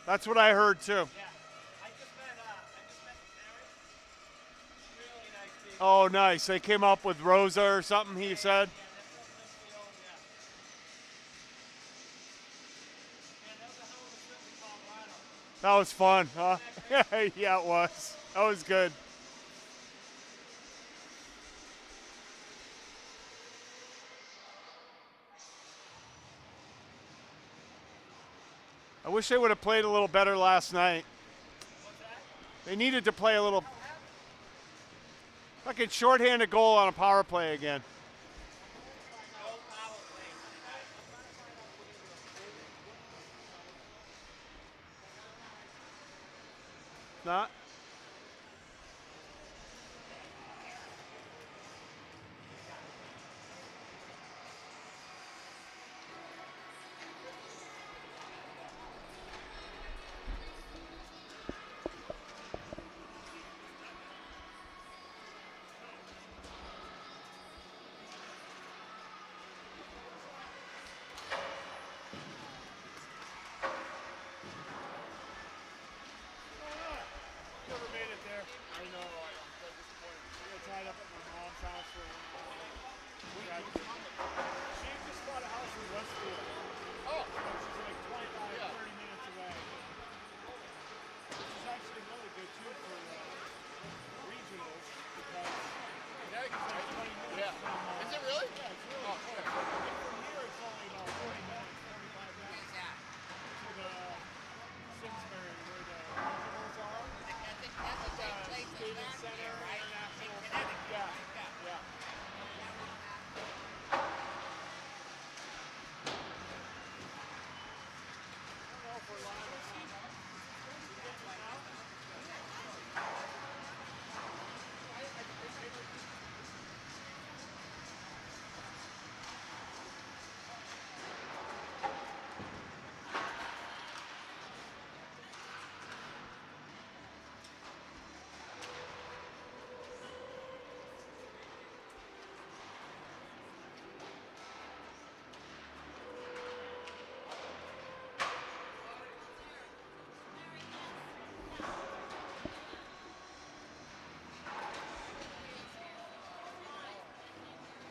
That's what I heard too. Yeah. I just met the parents. Really nice people. Oh, nice. They came up with Rosa or something, he said. Yeah, that's what Linfield, yeah. Man, that was a hell of a trip to Colorado. That was fun, huh? Yeah, it was. That was good. I wish they would have played a little better last night. What's that? They needed to play a little. Fucking shorthanded goal on a power play again. No power play tonight. Not. Never made it there. I know, I'm so disappointed. I got tied up at my mom's house for a while. Oh, She just bought a house in Westfield. oh, She's like 25, Yeah. 30 minutes away. Which is actually really good too for regionals because Connecticut's it's like right? 20 minutes Yeah. from. Is it really? Yeah, it's really Oh, close. okay. From here, it's only about 40 minutes, 45 minutes to the Simsbury where the regionals are. I think that's the same place as Stadium last Center year, right? International. In Connecticut. Yeah, Yeah. yeah. I don't know if we're live or not.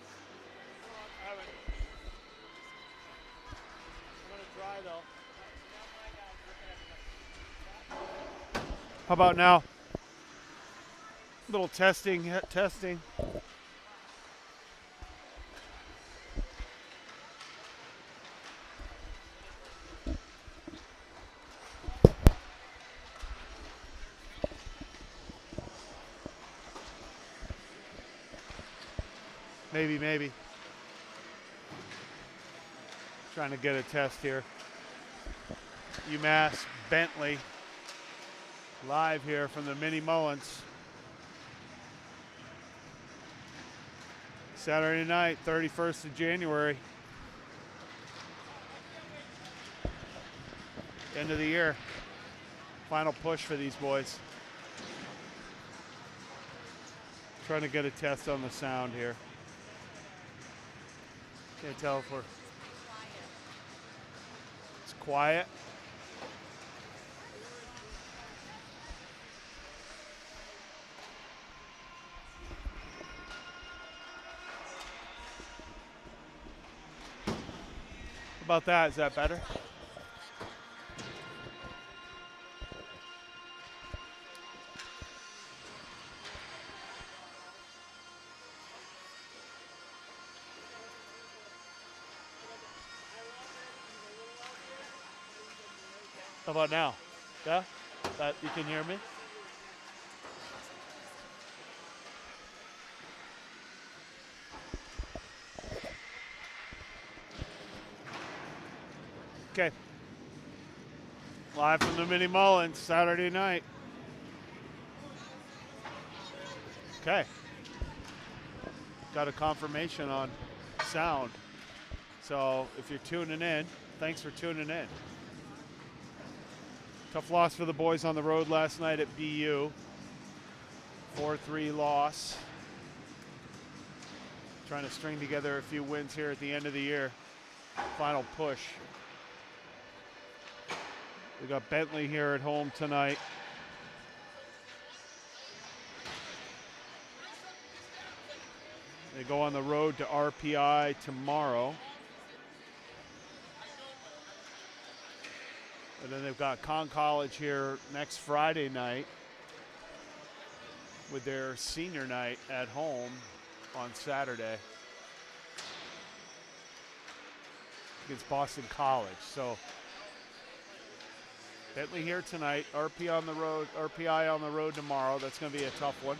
I haven't. I'm gonna try though. How about now? Little testing, testing. Maybe, maybe. Trying to get a test here. UMass, Bentley. Live here from the Mini Mullins. Saturday night, 31st of January. End of the year. Final push for these boys. Trying to get a test on the sound here. Can't tell if we're. It's quiet. How about that? Is that better? How about now? Yeah? That you can hear me? Okay. Live from the Mini Mullins, Saturday night. Okay. Got a confirmation on sound. So if you're tuning in, thanks for tuning in. Tough loss for the boys on the road last night at BU. 4-3 loss. Trying to string together a few wins here at the end of the year. Final push. We got Bentley here at home tonight. They go on the road to RPI tomorrow. And then they've got Conn College here next Friday night with their senior night at home on Saturday against Boston College. So Bentley here tonight, RPI on the road tomorrow. That's going to be a tough one.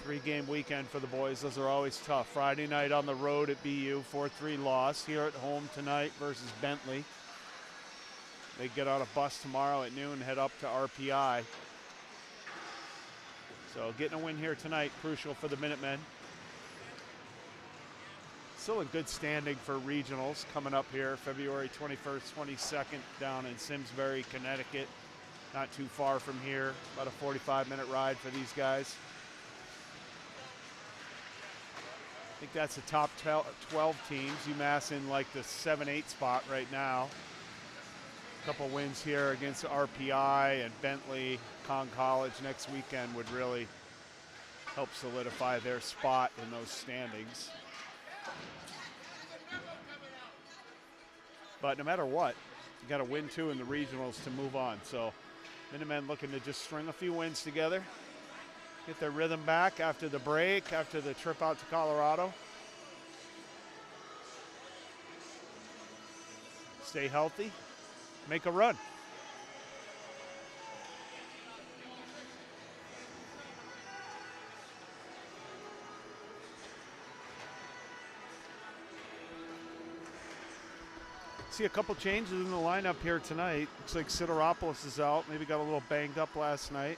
3-game weekend for the boys. Those are always tough. Friday night on the road at BU, 4-3 loss. Here at home tonight versus Bentley. They get on a bus tomorrow at noon, head up to RPI. So getting a win here tonight, crucial for the Minutemen. Still in good standing for regionals coming up here, February 21st, 22nd, down in Simsbury, Connecticut. Not too far from here, about a 45-minute ride for these guys. I think that's the top 12 teams. UMass in like the 7-8 spot right now. A couple wins here against RPI and Bentley. Conn College next weekend would really help solidify their spot in those standings. But no matter what, you got to win 2 in the regionals to move on. So Minutemen looking to just string a few wins together, get their rhythm back after the break, after the trip out to Colorado. Stay healthy, make a run. See a couple changes in the lineup here tonight. Looks like Sideropoulos is out, maybe got a little banged up last night.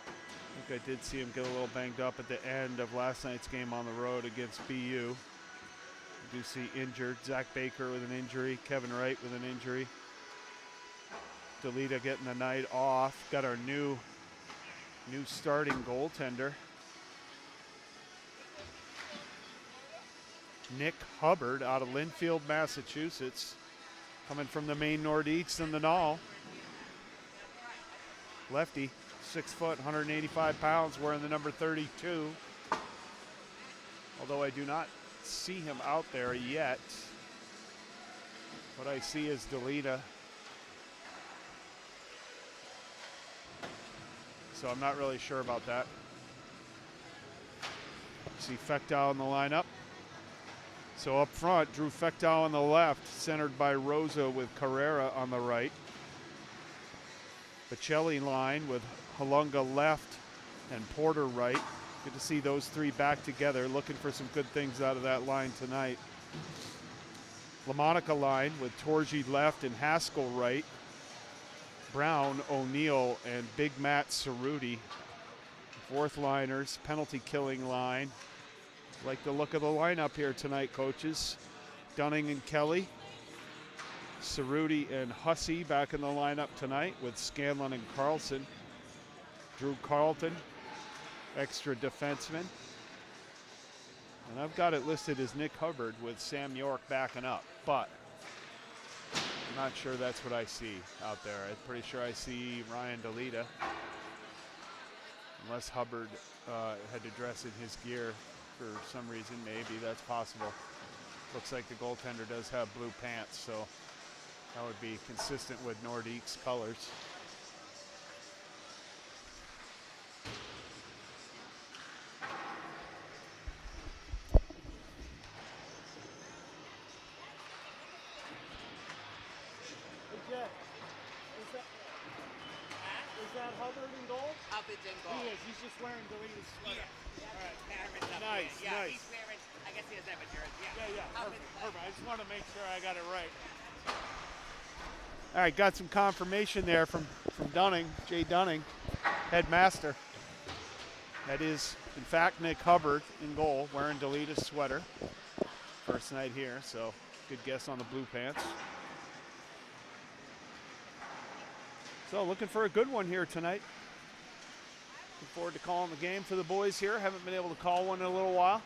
I think I did see him get a little banged up at the end of last night's game on the road against BU. I do see injured. Zach Baker with an injury. Kevin Wright with an injury. Delita getting the night off. Got our new starting goaltender, Nick Hubbard out of Linfield, Massachusetts, coming from the Maine Nordiques in the Knoll. Lefty, 6 foot, 185 pounds, wearing the number 32. Although I do not see him out there yet. What I see is Delita. So I'm not really sure about that. See Fechtow in the lineup. So up front, Drew Fechtow on the left, centered by Rosa with Carrera on the right. Bocelli line with Halunga left and Porter right. Good to see those three back together, looking for some good things out of that line tonight. LaMonica line with Torgi left and Haskell right. Brown, O'Neill, and Big Matt Cerruti. Fourth liners, penalty killing line. Like the look of the lineup here tonight, coaches. Dunning and Kelly. Cerruti and Hussey back in the lineup tonight with Scanlon and Carlson. Drew Carlton, extra defenseman. And I've got it listed as Nick Hubbard with Sam York backing up, but I'm not sure that's what I see out there. I'm pretty sure I see Ryan Delita. Unless Hubbard had to dress in his gear for some reason, maybe that's possible. Looks like the goaltender does have blue pants, so that would be consistent with Nordique's colors. Is that Hubbard in goal? Hubbard's in goal. He is. He's just wearing Delita's sweater. All right. Nice, Yeah, nice. he's wearing, I guess he has that jersey. Yeah. Perfect. I just want to make sure I got it right. All right, got some confirmation there from Dunning, Jay Dunning, headmaster. That is, in fact, Nick Hubbard in goal, wearing Delita's sweater. First night here, so good guess on the blue pants. So looking for a good one here tonight. Looking forward to calling the game for the boys here. Haven't been able to call one in a little while.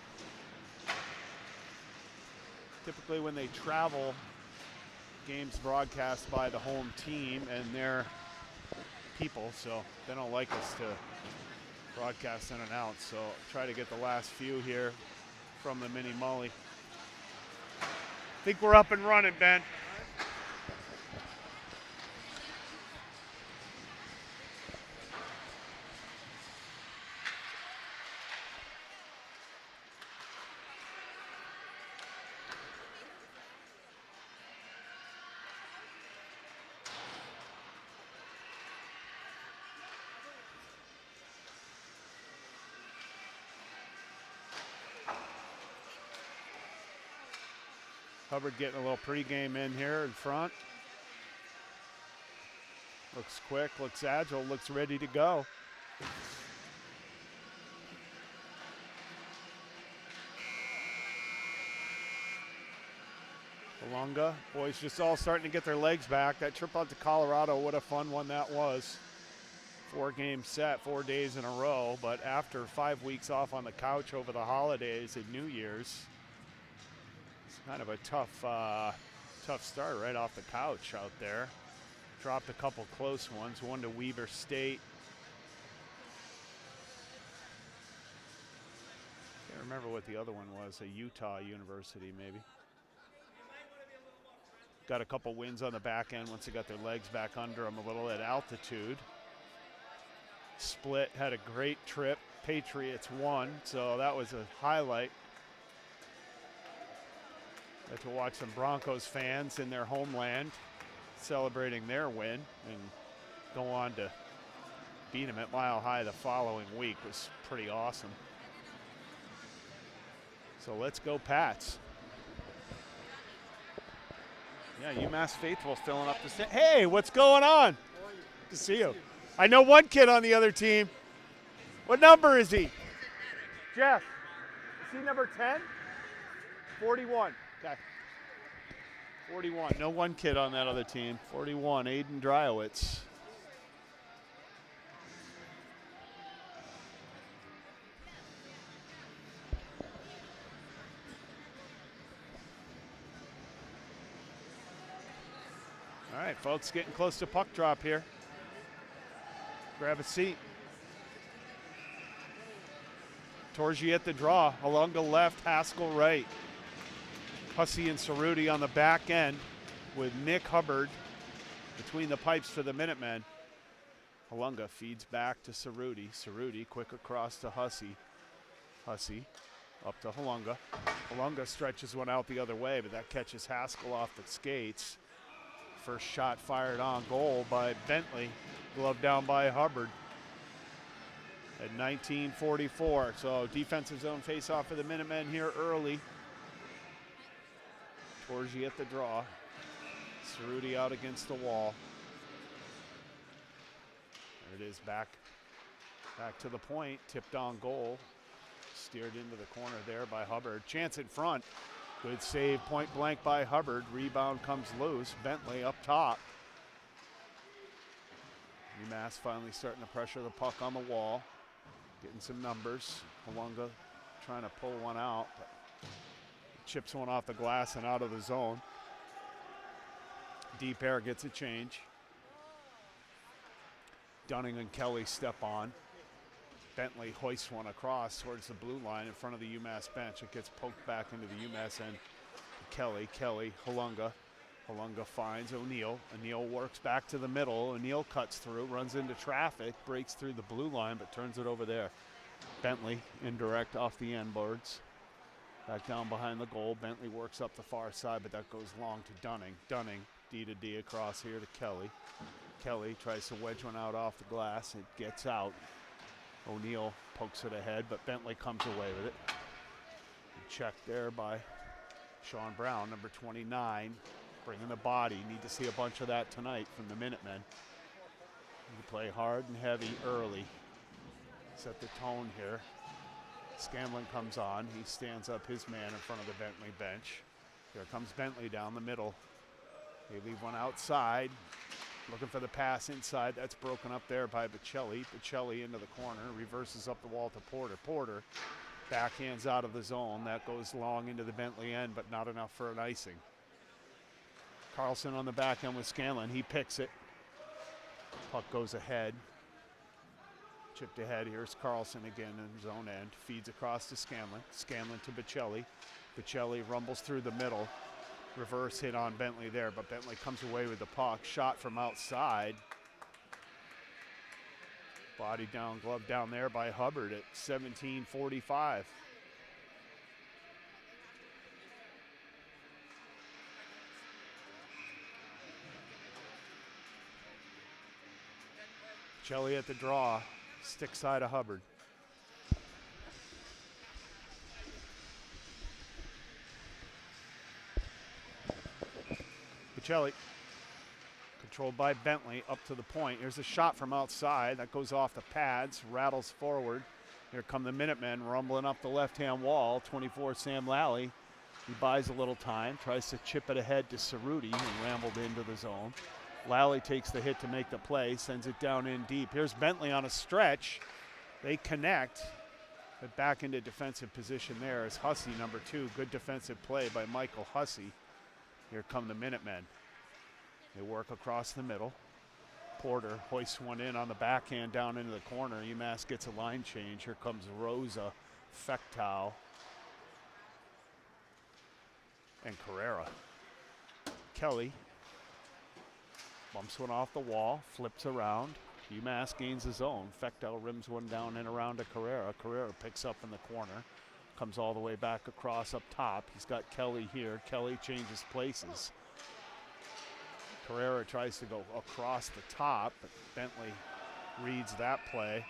Typically when they travel game's broadcast by the home team and their people, so they don't like us to broadcast in and out. So try to get the last few here from the mini mully. I think we're up and running, Ben. Hubbard getting a little pregame in here in front. Looks quick, looks agile, looks ready to go. Kalunga, boys just all starting to get their legs back. That trip out to Colorado, what a fun one that was. 4-game set, 4 days in a row, but after 5 weeks off on the couch over the holidays and New Year's, kind of a tough start right off the couch out there. Dropped a couple close ones, one to Weber State. Can't remember what the other one was, a Utah University maybe. Got a couple wins on the back end once they got their legs back under them a little at altitude. Split had a great trip. Patriots won, so that was a highlight. Got to watch some Broncos fans in their homeland celebrating their win and go on to beat them at Mile High the following week. Was pretty awesome. So let's go Pats. Yeah, UMass faithful filling up the stand. Hey, what's going on? Good to see you. I know one kid on the other team. What number is he? Jeff. Is he number 10? 41. Okay. 41. No one kid on that other team. 41. Aiden Dryowitz. All right, folks, getting close to puck drop here. Grab a seat. Torgi at the draw. Alunga left, Haskell right. Hussey and Cerruti on the back end with Nick Hubbard between the pipes for the Minutemen. Alunga feeds back to Cerruti. Cerruti quick across to Hussey. Hussey up to Alunga. Alunga stretches one out the other way, but that catches Haskell off the skates. First shot fired on goal by Bentley. Glove down by Hubbard at 19:44. So defensive zone face-off for the Minutemen here early. Torgi at the draw. Cerruti out against the wall. There it is, back to the point. Tipped on goal. Steered into the corner there by Hubbard. Chance in front. Good save, point blank by Hubbard. Rebound comes loose. Bentley up top. UMass finally starting to pressure the puck on the wall. Getting some numbers. Alunga trying to pull one out, but chips one off the glass and out of the zone. Deep air gets a change. Dunning and Kelly step on. Bentley hoists one across towards the blue line in front of the UMass bench. It gets poked back into the UMass end. Kelly, Halunga. Halunga finds O'Neill. O'Neill works back to the middle. O'Neill cuts through, runs into traffic, breaks through the blue line, but turns it over there. Bentley indirect off the end boards. Back down behind the goal. Bentley works up the far side, but that goes long to Dunning. Dunning, D to D across here to Kelly. Kelly tries to wedge one out off the glass. It gets out. O'Neill pokes it ahead, but Bentley comes away with it. Check there by Sean Brown, number 29, bringing the body. Need to see a bunch of that tonight from the Minutemen. You play hard and heavy early. Set the tone here. Scanlon comes on. He stands up his man in front of the Bentley bench. Here comes Bentley down the middle. They leave one outside. Looking for the pass inside. That's broken up there by Bocelli. Bocelli into the corner. Reverses up the wall to Porter. Porter backhands out of the zone. That goes long into the Bentley end, but not enough for an icing. Carlson on the back end with Scanlon. He picks it. Puck goes ahead. Chipped ahead. Here's Carlson again in his own end. Feeds across to Scanlon. Scanlon to Bocelli. Bocelli rumbles through the middle. Reverse hit on Bentley there, but Bentley comes away with the puck. Shot from outside. Body down, glove down there by Hubbard at 17:45. Bocelli at the draw. Stick side of Hubbard. Bocelli, controlled by Bentley, up to the point. Here's a shot from outside that goes off the pads, rattles forward. Here come the Minutemen rumbling up the left-hand wall. 24 Sam Lally. He buys a little time, tries to chip it ahead to Cerruti, who rambled into the zone. Lally takes the hit to make the play, sends it down in deep. Here's Bentley on a stretch. They connect, but back into defensive position there is Hussey, number 2. Good defensive play by Michael Hussey. Here come the Minutemen. They work across the middle. Porter hoists one in on the backhand down into the corner. UMass gets a line change. Here comes Rosa, Fectow, and Carrera. Kelly bumps one off the wall, flips around. UMass gains his own. Fectow rims one down and around to Carrera. Carrera picks up in the corner. Comes all the way back across up top. He's got Kelly here. Kelly changes places. Carrera tries to go across the top, but Bentley reads that play.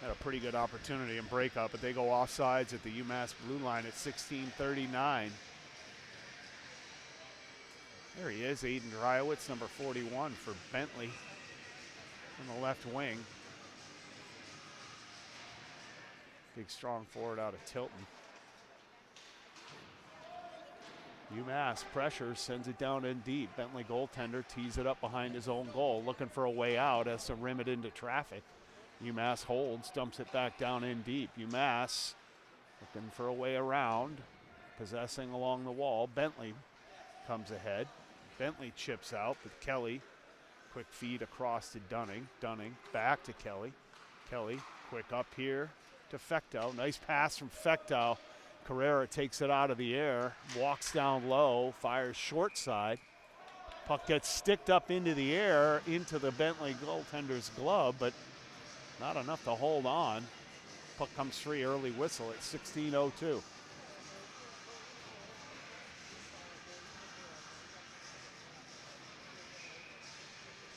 Had a pretty good opportunity in breakup, but they go offsides at the UMass blue line at 16:39. There he is, Aiden Dryowitz, number 41 for Bentley on the left wing. Big strong forward out of Tilton. UMass pressures, sends it down in deep. Bentley goaltender tees it up behind his own goal, looking for a way out, has to rim it into traffic. UMass holds, dumps it back down in deep. UMass looking for a way around, possessing along the wall. Bentley comes ahead. Bentley chips out with Kelly. Quick feed across to Dunning. Dunning back to Kelly. Kelly quick up here to Fectow. Nice pass from Fectow. Carrera takes it out of the air, walks down low, fires short side. Puck gets sticked up into the air, into the Bentley goaltender's glove, but not enough to hold on. Puck comes free, early whistle at 16:02.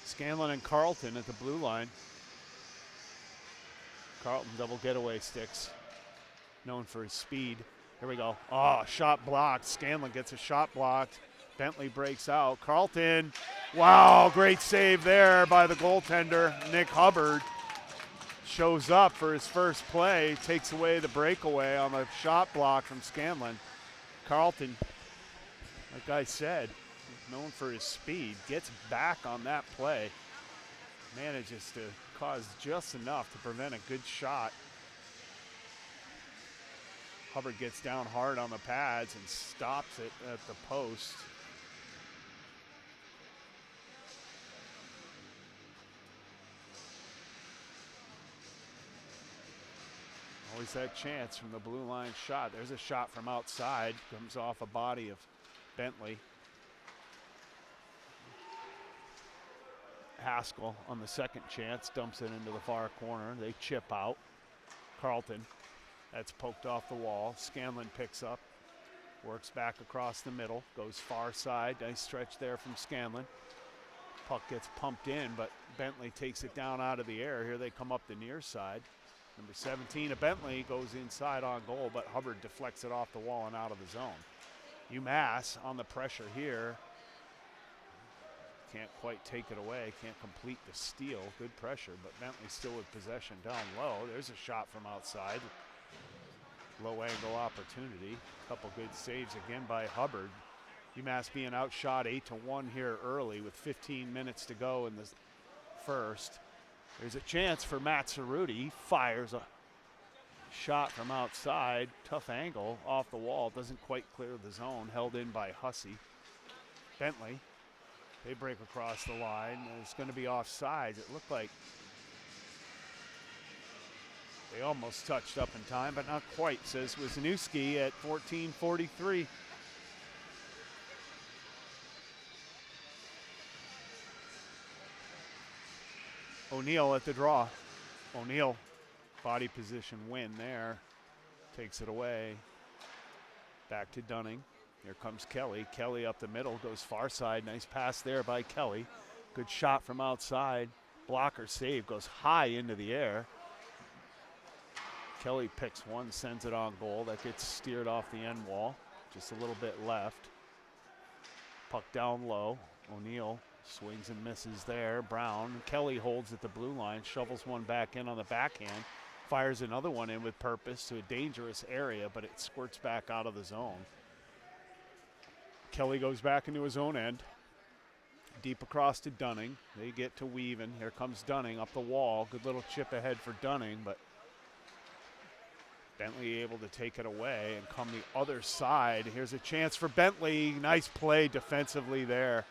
Scanlon and Carlton at the blue line. Carlton double getaway sticks, known for his speed. Here we go. Oh, shot blocked. Scanlon gets a shot blocked. Bentley breaks out. Carlton, wow, great save there by the goaltender. Nick Hubbard shows up for his first play, takes away the breakaway on the shot block from Scanlon. Carlton, like I said, known for his speed, gets back on that play. Manages to cause just enough to prevent a good shot. Hubbard gets down hard on the pads and stops it at the post. Always that chance from the blue line shot. There's a shot from outside, comes off a body of Bentley. Haskell on the second chance dumps it into the far corner. They chip out. Carlton, that's poked off the wall. Scanlon picks up, works back across the middle, goes far side. Nice stretch there from Scanlon. Puck gets pumped in, but Bentley takes it down out of the air. Here they come up the near side. Number 17 of Bentley goes inside on goal, but Hubbard deflects it off the wall and out of the zone. UMass on the pressure here. Can't quite take it away, can't complete the steal. Good pressure, but Bentley still with possession down low. There's a shot from outside. Low angle opportunity. Couple good saves again by Hubbard. UMass being outshot 8-1 here early with 15 minutes to go in the first. There's a chance for Matt Cerruti. He fires a Shot from outside, tough angle off the wall, doesn't quite clear the zone, held in by Hussey. Bentley, they break across the line. It's going to be offsides. It looked like they almost touched up in time, but not quite, says Wisniewski at 14:43. O'Neal at the draw. O'Neal, body position win there. Takes it away. Back to Dunning. Here comes Kelly. Kelly up the middle, goes far side. Nice pass there by Kelly. Good shot from outside. Blocker save, goes high into the air. Kelly picks one, sends it on goal. That gets steered off the end wall. Just a little bit left. Puck down low. O'Neal swings and misses there. Brown. Kelly holds at the blue line, shovels one back in on the backhand, fires another one in with purpose to a dangerous area, but it squirts back out of the zone. Kelly goes back into his own end. Deep across to Dunning. They get to Weaven. Here comes Dunning up the wall. Good little chip ahead for Dunning, but Bentley able to take it away and come the other side. Here's a chance for Bentley. Nice play defensively there.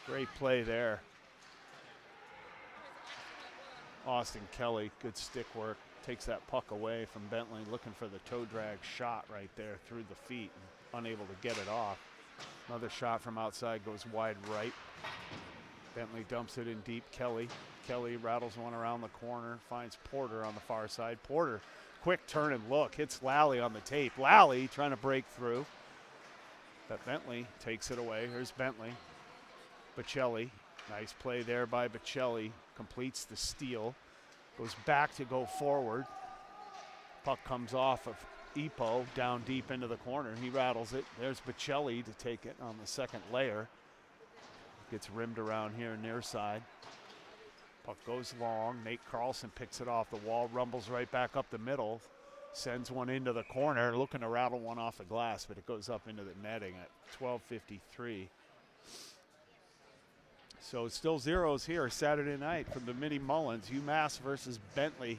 Great play there. Austin Kelly, good stick work. Takes that puck away from Bentley, looking for the toe drag shot right there through the feet, and unable to get it off. Another shot from outside goes wide right. Bentley dumps it in deep. Kelly rattles one around the corner, finds Porter on the far side. Porter, quick turn and look, hits Lally on the tape. Lally trying to break through, but Bentley takes it away. Here's Bentley. Bocelli, nice play there by Bocelli, completes the steal, goes back to go forward. Puck comes off of Epo down deep into the corner. He rattles it. There's Bocelli to take it on the second layer. Gets rimmed around here near side. Puck goes long. Nate Carlson picks it off the wall, rumbles right back up the middle, sends one into the corner, looking to rattle one off the glass, but it goes up into the netting at 12:53. So still zeros here Saturday night from the Mini Mullins. UMass versus Bentley.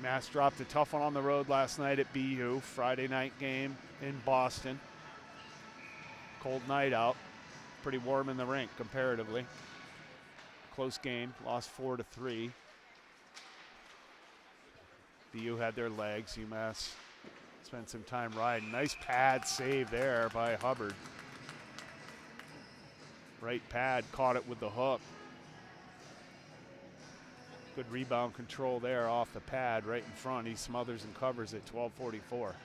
UMass dropped a tough one on the road last night at BU. Friday night game in Boston. Cold night out. Pretty warm in the rink comparatively. Close game, lost 4-3. BU had their legs. UMass spent some time riding. Nice pad save there by Hubbard. Right pad, caught it with the hook. Good rebound control there off the pad right in front. He smothers and covers at 12:44.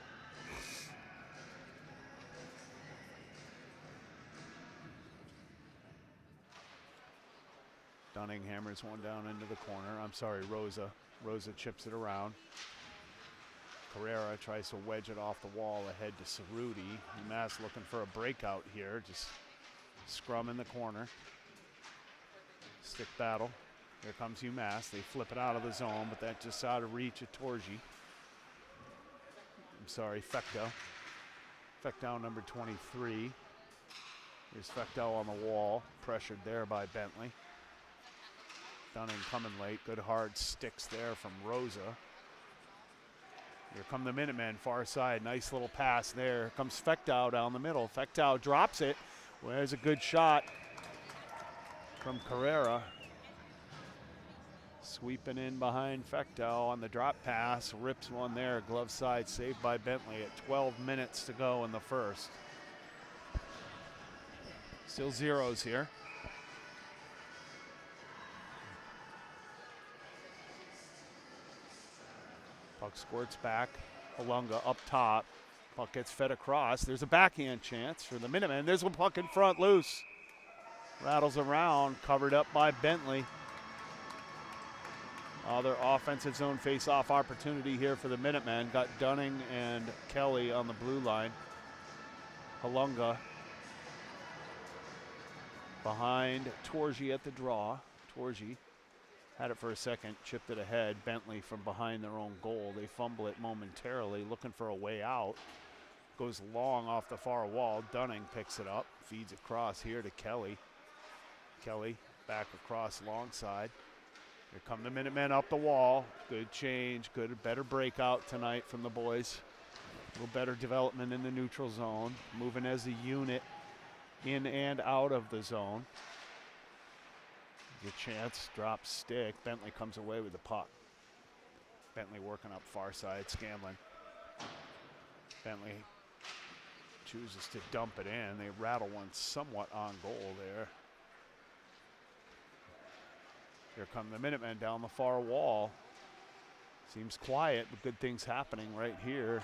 Dunning hammers one down into the corner. I'm sorry, Rosa. Rosa chips it around. Carrera tries to wedge it off the wall ahead to Cerruti. UMass looking for a breakout here. Just scrum in the corner. Stick battle. Here comes UMass. They flip it out of the zone, but that just out of reach of Torgi. I'm sorry, Fecto. Fecto number 23. Here's Fecto on the wall. Pressured there by Bentley. Dunning coming late. Good hard sticks there from Rosa. Here come the Minutemen, far side. Nice little pass there. Comes Fecto down the middle. Fecto drops it. Well, there's a good shot from Carrera. Sweeping in behind Fecto on the drop pass. Rips one there. Glove side saved by Bentley at 12 minutes to go in the first. Still zeros here. Puck squirts back. Alunga up top. Puck gets fed across. There's a backhand chance for the Minutemen. There's one puck in front loose. Rattles around, covered up by Bentley. Other offensive zone face-off opportunity here for the Minutemen. Got Dunning and Kelly on the blue line. Alunga behind Torgi at the draw. Torgi had it for a second, chipped it ahead. Bentley from behind their own goal. They fumble it momentarily, looking for a way out. Goes long off the far wall. Dunning picks it up, feeds across here to Kelly. Kelly Back across long side. Here come the Minutemen up the wall. Good change, better breakout tonight from the boys. A little better development in the neutral zone. Moving as a unit in and out of the zone. Good chance, drop stick. Bentley comes away with the puck. Bentley working up far side, Scanlon. Bentley chooses to dump it in. They rattle one somewhat on goal there. Here come the Minutemen down the far wall. Seems quiet, but good things happening right here.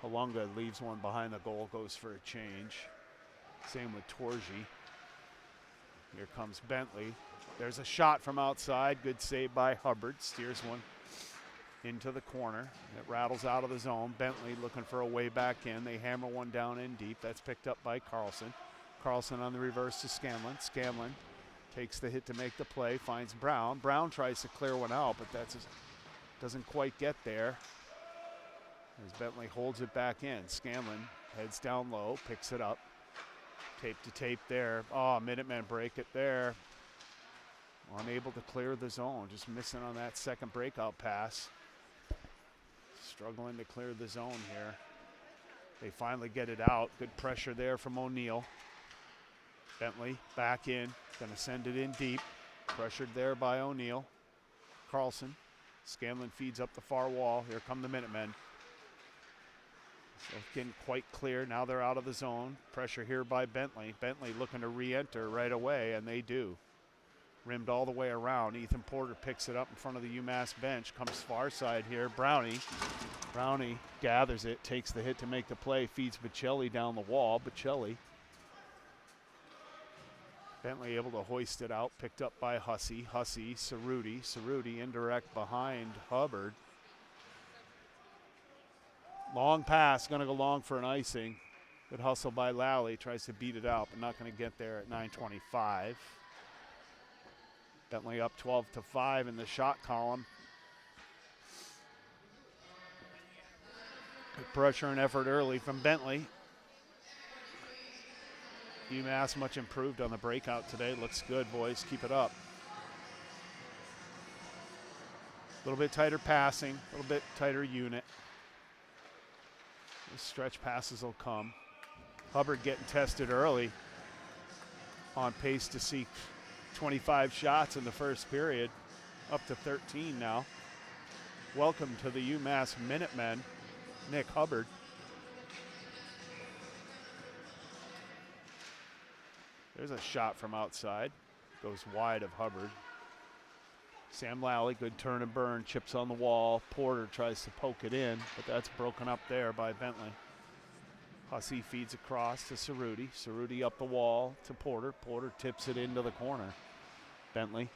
Halunga leaves one behind the goal, goes for a change. Same with Torji. Here comes Bentley. There's a shot from outside. Good save by Hubbard. Steers one into the corner. It rattles out of the zone. Bentley looking for a way back in. They hammer one down in deep. That's picked up by Carlson. Carlson on the reverse to Scanlon. Scanlon takes the hit to make the play. Finds Brown. Brown tries to clear one out, but that doesn't quite get there. As Bentley holds it back in. Scanlon heads down low. Picks it up. Tape to tape there. Oh, Minutemen break it there. Unable to clear the zone. Just missing on that second breakout pass. Struggling to clear the zone here. They finally get it out. Good pressure there from O'Neill. Bentley back in. Going to send it in deep. Pressured there by O'Neill. Carlson. Scanlon feeds up the far wall. Here come the Minutemen. So getting quite clear. Now they're out of the zone. Pressure here by Bentley. Bentley looking to re-enter right away, and they do. Rimmed all the way around. Ethan Porter picks it up in front of the UMass bench. Comes far side here. Brownie gathers it. Takes the hit to make the play. Feeds Bocelli down the wall. Bocelli. Bentley able to hoist it out. Picked up by Hussey. Hussey, Cerruti. Cerruti indirect behind Hubbard. Long pass, going to go long for an icing. Good hustle by Lally, tries to beat it out, but not going to get there at 9:25. Bentley up 12-5 in the shot column. Good pressure and effort early from Bentley. UMass much improved on the breakout today. Looks good, boys. Keep it up. A little bit tighter passing, a little bit tighter unit. The stretch passes will come. Hubbard getting tested early. On pace to see 25 shots in the first period. Up to 13 now. Welcome to the UMass Minutemen, Nick Hubbard. There's a shot from outside. Goes wide of Hubbard. Sam Lally, good turn and burn, chips on the wall. Porter tries to poke it in, but that's broken up there by Bentley. Hussey feeds across to Cerruti. Cerruti up the wall to Porter. Porter tips it into the corner. Bentley,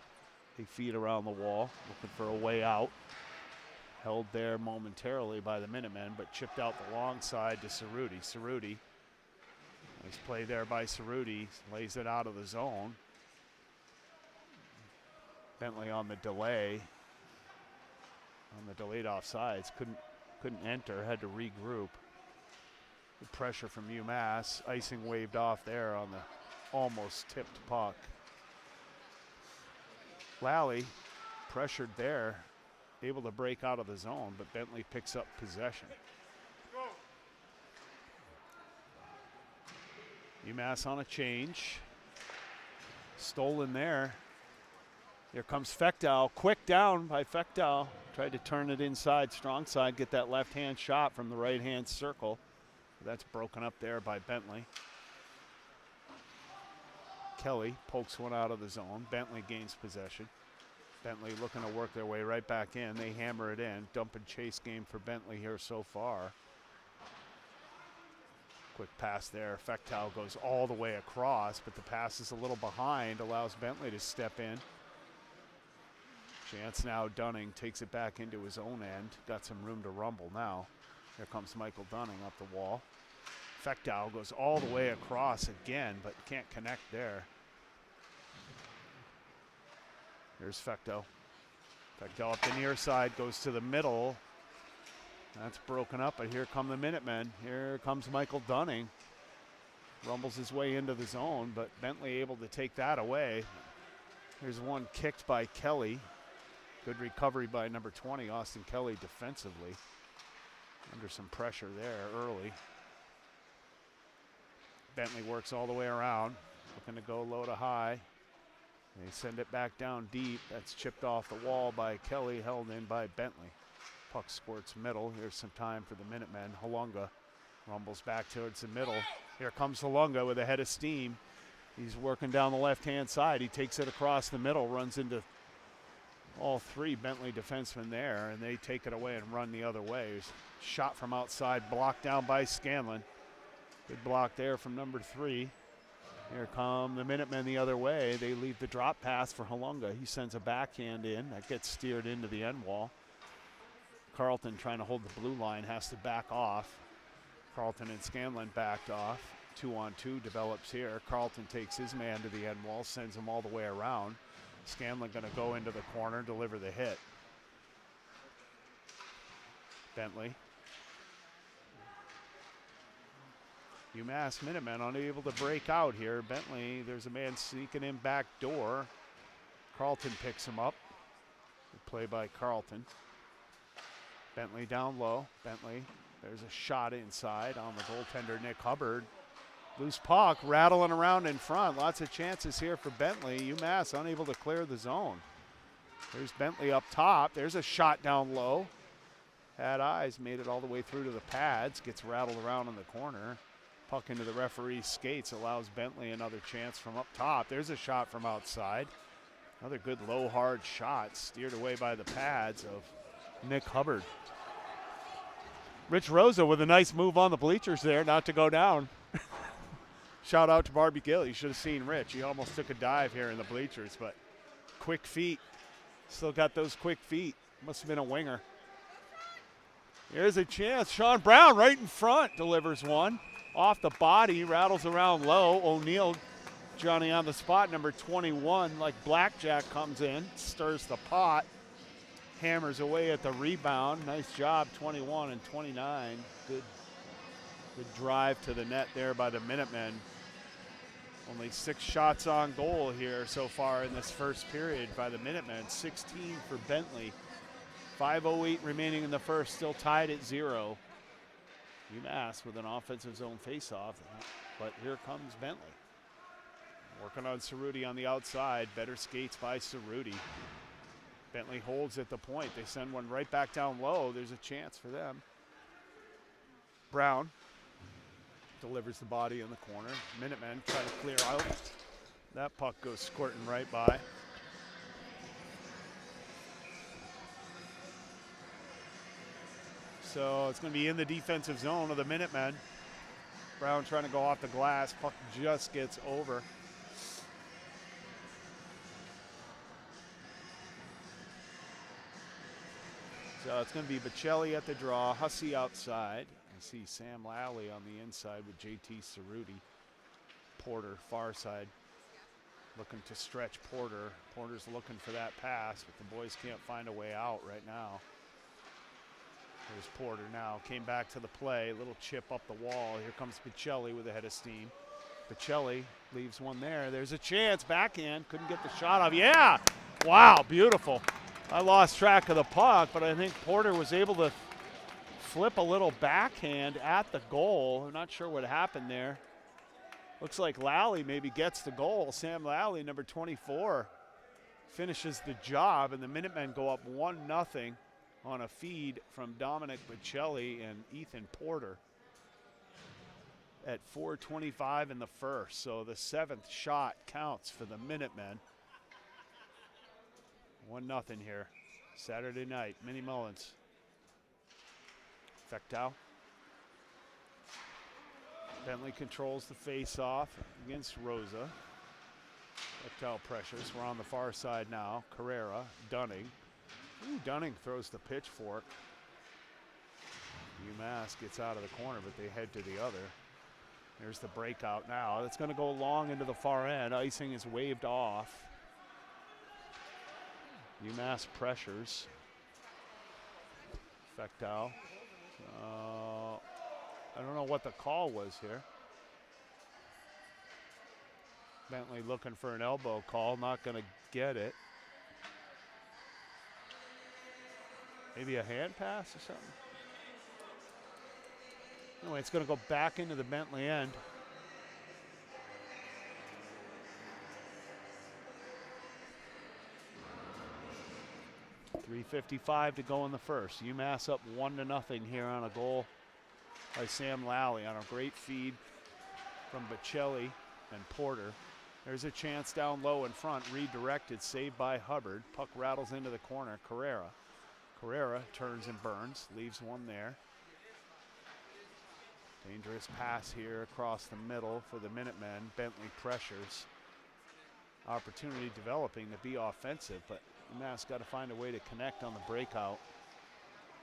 they feed around the wall, looking for a way out. Held there momentarily by the Minutemen, but chipped out the long side to Cerruti. Cerruti, nice play there by Cerruti, lays it out of the zone. Bentley on the delay, on the delayed offsides, couldn't enter, had to regroup. Good pressure from UMass, icing waved off there on the almost tipped puck. Lally pressured there, able to break out of the zone, but Bentley picks up possession. UMass on a change. Stolen there. Here comes Fechtow, quick down by Fechtow. Tried to turn it inside, strong side, get that left-hand shot from the right-hand circle. That's broken up there by Bentley. Kelly pokes one out of the zone. Bentley gains possession. Bentley looking to work their way right back in. They hammer it in. Dump and chase game for Bentley here so far. Quick pass there. Fechtow goes all the way across, but the pass is a little behind, allows Bentley to step in. Chance now, Dunning takes it back into his own end. Got some room to rumble now. Here comes Michael Dunning up the wall. Fechtow goes all the way across again, but can't connect there. Here's Fechtow. Fechtow up the near side, goes to the middle. That's broken up, but here come the Minutemen. Here comes Michael Dunning. Rumbles his way into the zone, but Bentley able to take that away. Here's one kicked by Kelly. Good recovery by number 20, Austin Kelly, defensively. Under some pressure there early. Bentley works all the way around, looking to go low to high. They send it back down deep. That's chipped off the wall by Kelly, held in by Bentley. Puck squirts middle. Here's some time for the Minutemen. Halunga rumbles back towards the middle. Here comes Halunga with a head of steam. He's working down the left-hand side. He takes it across the middle, runs into all three Bentley defensemen there, and they take it away and run the other way. Shot from outside, blocked down by Scanlon. Good block there from number 3. Here come the Minutemen the other way. They leave the drop pass for Halunga. He sends a backhand in. That gets steered into the end wall. Carlton, trying to hold the blue line, has to back off. Carlton and Scanlon backed off. 2-on-2 develops here. Carlton takes his man to the end wall, sends him all the way around. Scanlon going to go into the corner, deliver the hit. Bentley. UMass Minutemen unable to break out here. Bentley, there's a man sneaking in back door. Carlton picks him up. Good play by Carlton. Bentley down low. Bentley, there's a shot inside on the goaltender, Nick Hubbard. Loose puck, rattling around in front. Lots of chances here for Bentley. UMass unable to clear the zone. There's Bentley up top. There's a shot down low. Had eyes, made it all the way through to the pads. Gets rattled around in the corner. Puck into the referee's skates, allows Bentley another chance from up top. There's a shot from outside. Another good low, hard shot, steered away by the pads of Nick Hubbard. Rich Rosa with a nice move on the bleachers there, not to go down. Shout out to Barbie Gill. You should have seen Rich. He almost took a dive here in the bleachers, but quick feet. Still got those quick feet. Must have been a winger. Here's a chance. Sean Brown right in front delivers one. Off the body, rattles around low. O'Neal, Johnny on the spot, number 21, like blackjack, comes in, stirs the pot, hammers away at the rebound. Nice job, 21 and 29. Good drive to the net there by the Minutemen. Only 6 shots on goal here so far in this first period by the Minutemen. 16 for Bentley. 5:08 remaining in the first, still tied at 0. UMass with an offensive zone faceoff, but here comes Bentley. Working on Cerruti on the outside. Better skates by Cerruti. Bentley holds at the point. They send one right back down low. There's a chance for them. Brown delivers the body in the corner. Minutemen try to clear out. That puck goes squirting right by. So it's going to be in the defensive zone of the Minutemen. Brown trying to go off the glass. Puck just gets over. So it's going to be Bocelli at the draw, Hussey outside. I see Sam Lally on the inside with JT Cerruti. Porter far side looking to stretch Porter. Porter's looking for that pass, but the boys can't find a way out right now. There's Porter now, came back to the play, little chip up the wall. Here comes Bocelli with a head of steam. Bocelli leaves one there. There's a chance, backhand, couldn't get the shot off. Yeah, wow, beautiful. I lost track of the puck, but I think Porter was able to flip a little backhand at the goal. I'm not sure what happened there. Looks like Lally maybe gets the goal. Sam Lally, number 24, finishes the job, and the Minutemen go up 1-0 on a feed from Dominic Bocelli and Ethan Porter at 4:25 in the first. So the 7th shot counts for the Minutemen. 1-0 here. Saturday night, Minnie Mullins. Fectow. Bentley controls the face-off against Rosa. Fectow pressures. We're on the far side now. Carrera, Dunning. Ooh, Dunning throws the pitchfork. UMass gets out of the corner, but they head to the other. There's the breakout now. It's going to go long into the far end. Icing is waved off. UMass pressures. Fectow. I don't know what the call was here. Bentley looking for an elbow call, not going to get it. Maybe a hand pass or something. Anyway, it's going to go back into the Bentley end. .355 to go in the first. UMass up 1-0 here on a goal by Sam Lally on a great feed from Bocelli and Porter. There's a chance down low in front, redirected, saved by Hubbard. Puck rattles into the corner, Carrera. Carrera turns and burns, leaves one there. Dangerous pass here across the middle for the Minutemen. Bentley pressures. Opportunity developing to be offensive, but UMass got to find a way to connect on the breakout.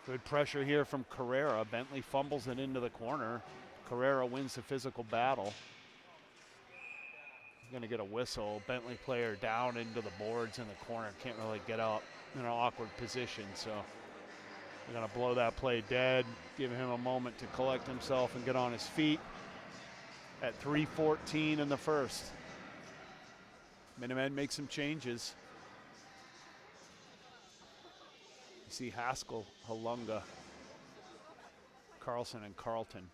Good pressure here from Carrera. Bentley fumbles it into the corner. Carrera wins the physical battle. He's going to get a whistle. Bentley player down into the boards in the corner. Can't really get out in an awkward position, so they're going to blow that play dead, give him a moment to collect himself and get on his feet at 3:14 in the first. Minutemen make some changes. You see Haskell, Halunga, Carlson, and Carlton.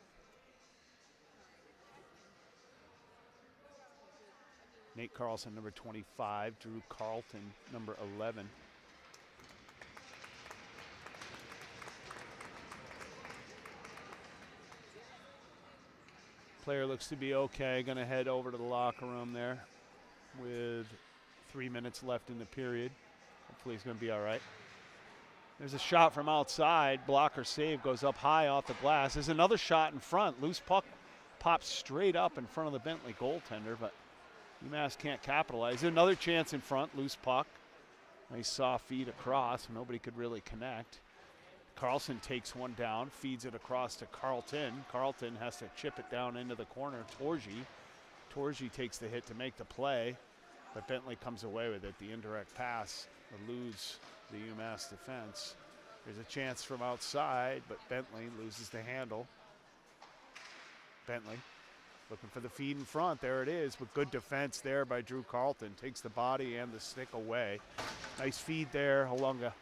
Nate Carlson, number 25. Drew Carlton, number 11. Player looks to be okay. Going to head over to the locker room there with 3 minutes left in the period. Hopefully he's going to be all right. There's a shot from outside. Blocker save goes up high off the glass. There's another shot in front. Loose puck pops straight up in front of the Bentley goaltender, but UMass can't capitalize. Another chance in front. Loose puck. Nice soft feed across. Nobody could really connect. Carlson takes one down, feeds it across to Carlton. Carlton has to chip it down into the corner. Torgi takes the hit to make the play, but Bentley comes away with it. The indirect pass eludes the UMass defense. There's a chance from outside, but Bentley loses the handle. Bentley looking for the feed in front. There it is, but good defense there by Drew Carlton. Takes the body and the stick away. Nice feed there. Halunga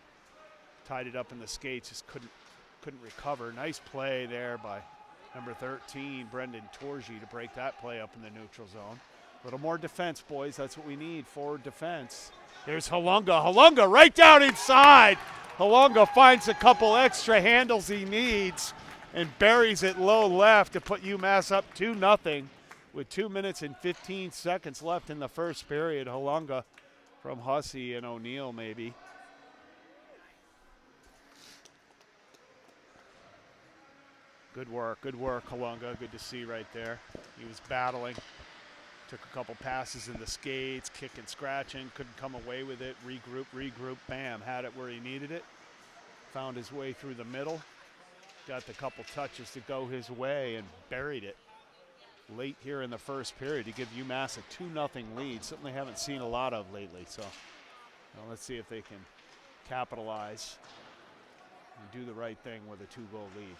tied it up in the skates, just couldn't recover. Nice play there by number 13, Brendan Torgi, to break that play up in the neutral zone. A little more defense, boys. That's what we need, forward defense. There's Halunga. Halunga right down inside. Halunga finds a couple extra handles he needs and buries it low left to put UMass up 2-0 with 2 minutes and 15 seconds left in the first period. Halunga from Hussey and O'Neill maybe. Good work, Halunga. Good to see right there. He was battling. Took a couple passes in the skates, kicking, scratching, couldn't come away with it. Regroup, bam, had it where he needed it. Found his way through the middle. Got the couple touches to go his way and buried it late here in the first period to give UMass a 2-0 lead, something they haven't seen a lot of lately. So let's see if they can capitalize and do the right thing with a 2-goal lead.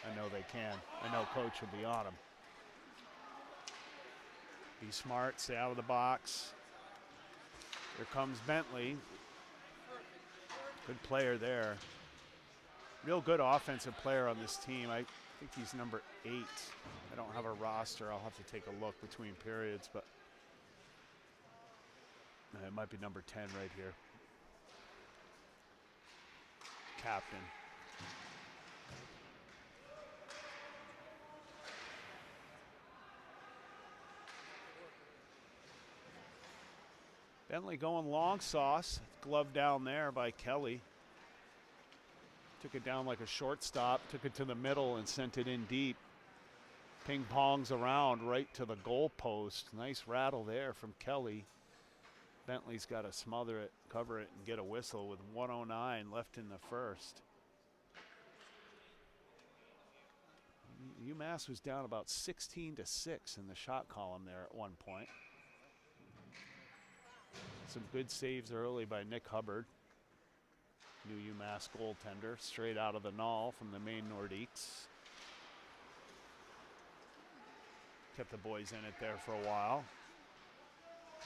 I know they can. I know coach will be on them. Be smart, stay out of the box. Here comes Bentley. Good player there. Real good offensive player on this team. I think he's number 8. I don't have a roster. I'll have to take a look between periods, but it might be number 10 right here. Captain. Bentley going long sauce. Glove down there by Kelly. Took it down like a shortstop. Took it to the middle and sent it in deep. Ping pongs around right to the goal post. Nice rattle there from Kelly. Bentley's got to smother it, cover it, and get a whistle with 1:09 left in the first. UMass was down about 16-6 in the shot column there at one point. Some good saves early by Nick Hubbard. New UMass goaltender, straight out of the Null from the main Nordiques. Kept the boys in it there for a while.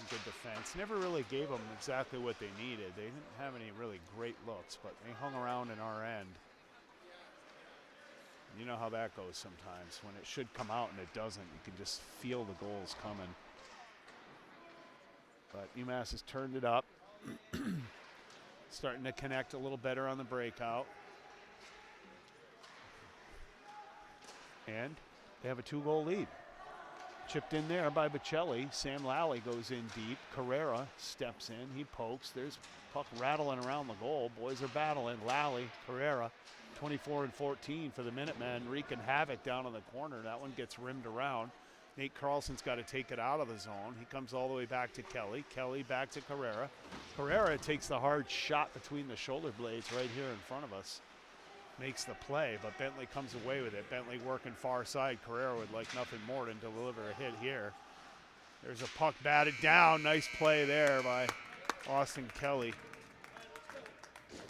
good defense. Never really gave them exactly what they needed. They didn't have any really great looks, but they hung around in our end. You know how that goes sometimes. When it should come out and it doesn't, you can just feel the goals coming. But UMass has turned it up. Starting to connect a little better on the breakout. And they have a 2-goal lead. Chipped in there by Bocelli. Sam Lally goes in deep. Carrera steps in. He pokes. There's puck rattling around the goal. Boys are battling. Lally, Carrera, 24 and 14 for the Minutemen, wreaking havoc down in the corner. That one gets rimmed around. Nate Carlson's got to take it out of the zone. He comes all the way back to Kelly. Kelly back to Carrera. Carrera takes the hard shot between the shoulder blades right here in front of us. Makes the play, but Bentley comes away with it. Bentley working far side. Carrera would like nothing more than deliver a hit here. There's a puck batted down. Nice play there by Austin Kelly.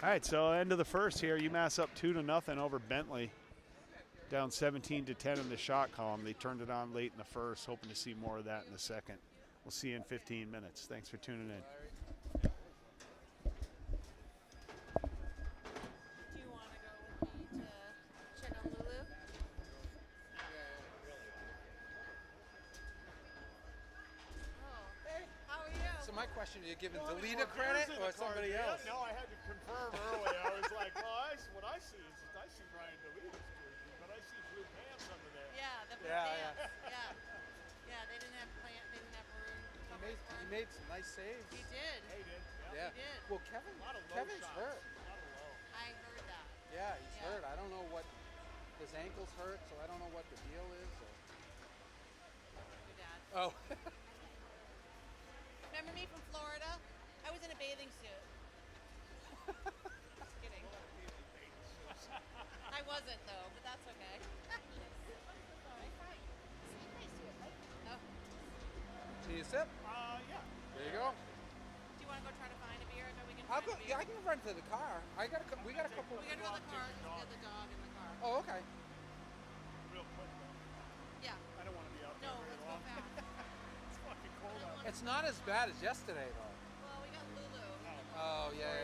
All right, so end of the first here. UMass up 2-0 over Bentley. Down 17-10 in the shot column. They turned it on late in the first, hoping to see more of that in the second. We'll see you in 15 minutes. Thanks for tuning in. Do you want to go with me to check on Lulu? Oh, hey, how are you? So my question, are you giving Delita credit or somebody else? No, I had to confirm early. I was like, well, what I see is I see Ryan Delita's jersey, but I see blue pants under there. Yeah, the Yeah, dance. Yeah. Yeah, they didn't have they didn't have room. He made some nice saves. He did. He did. Yeah. He did. Well, Kevin's shots. hurt. A lot of low. I heard that. Yeah, he's Yeah. hurt. I don't know what his ankle's hurt, so I don't know what the deal is. Your dad. Oh. Remember me from Florida? I was in a bathing suit. Just kidding. I wasn't though, but that's okay. Oh, See you sip. Yeah. There you go. do you want to go try to find a beer? Or we can I'll find go. a beer? Yeah, I can run to the car. We got a couple. We gotta go to the car. Let's get the dog in the car. Oh, okay. Real quick, though. Yeah. I don't want to be out No, there very let's go long. fast. It's fucking cold out. It's not as bad as yesterday, though. Well, we got Lulu. Oh, yeah.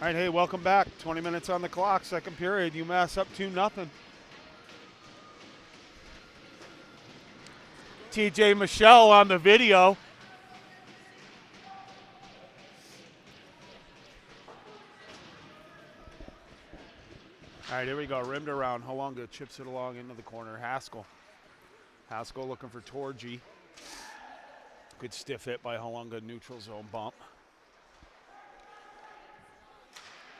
All right, hey, welcome back. 20 minutes on the clock, second period. UMass up 2-0. TJ Michelle on the video. All right, here we go. Rimmed around. Halunga chips it along into the corner. Haskell. Haskell looking for Torgy. Good stiff hit by Halunga. Neutral zone bump.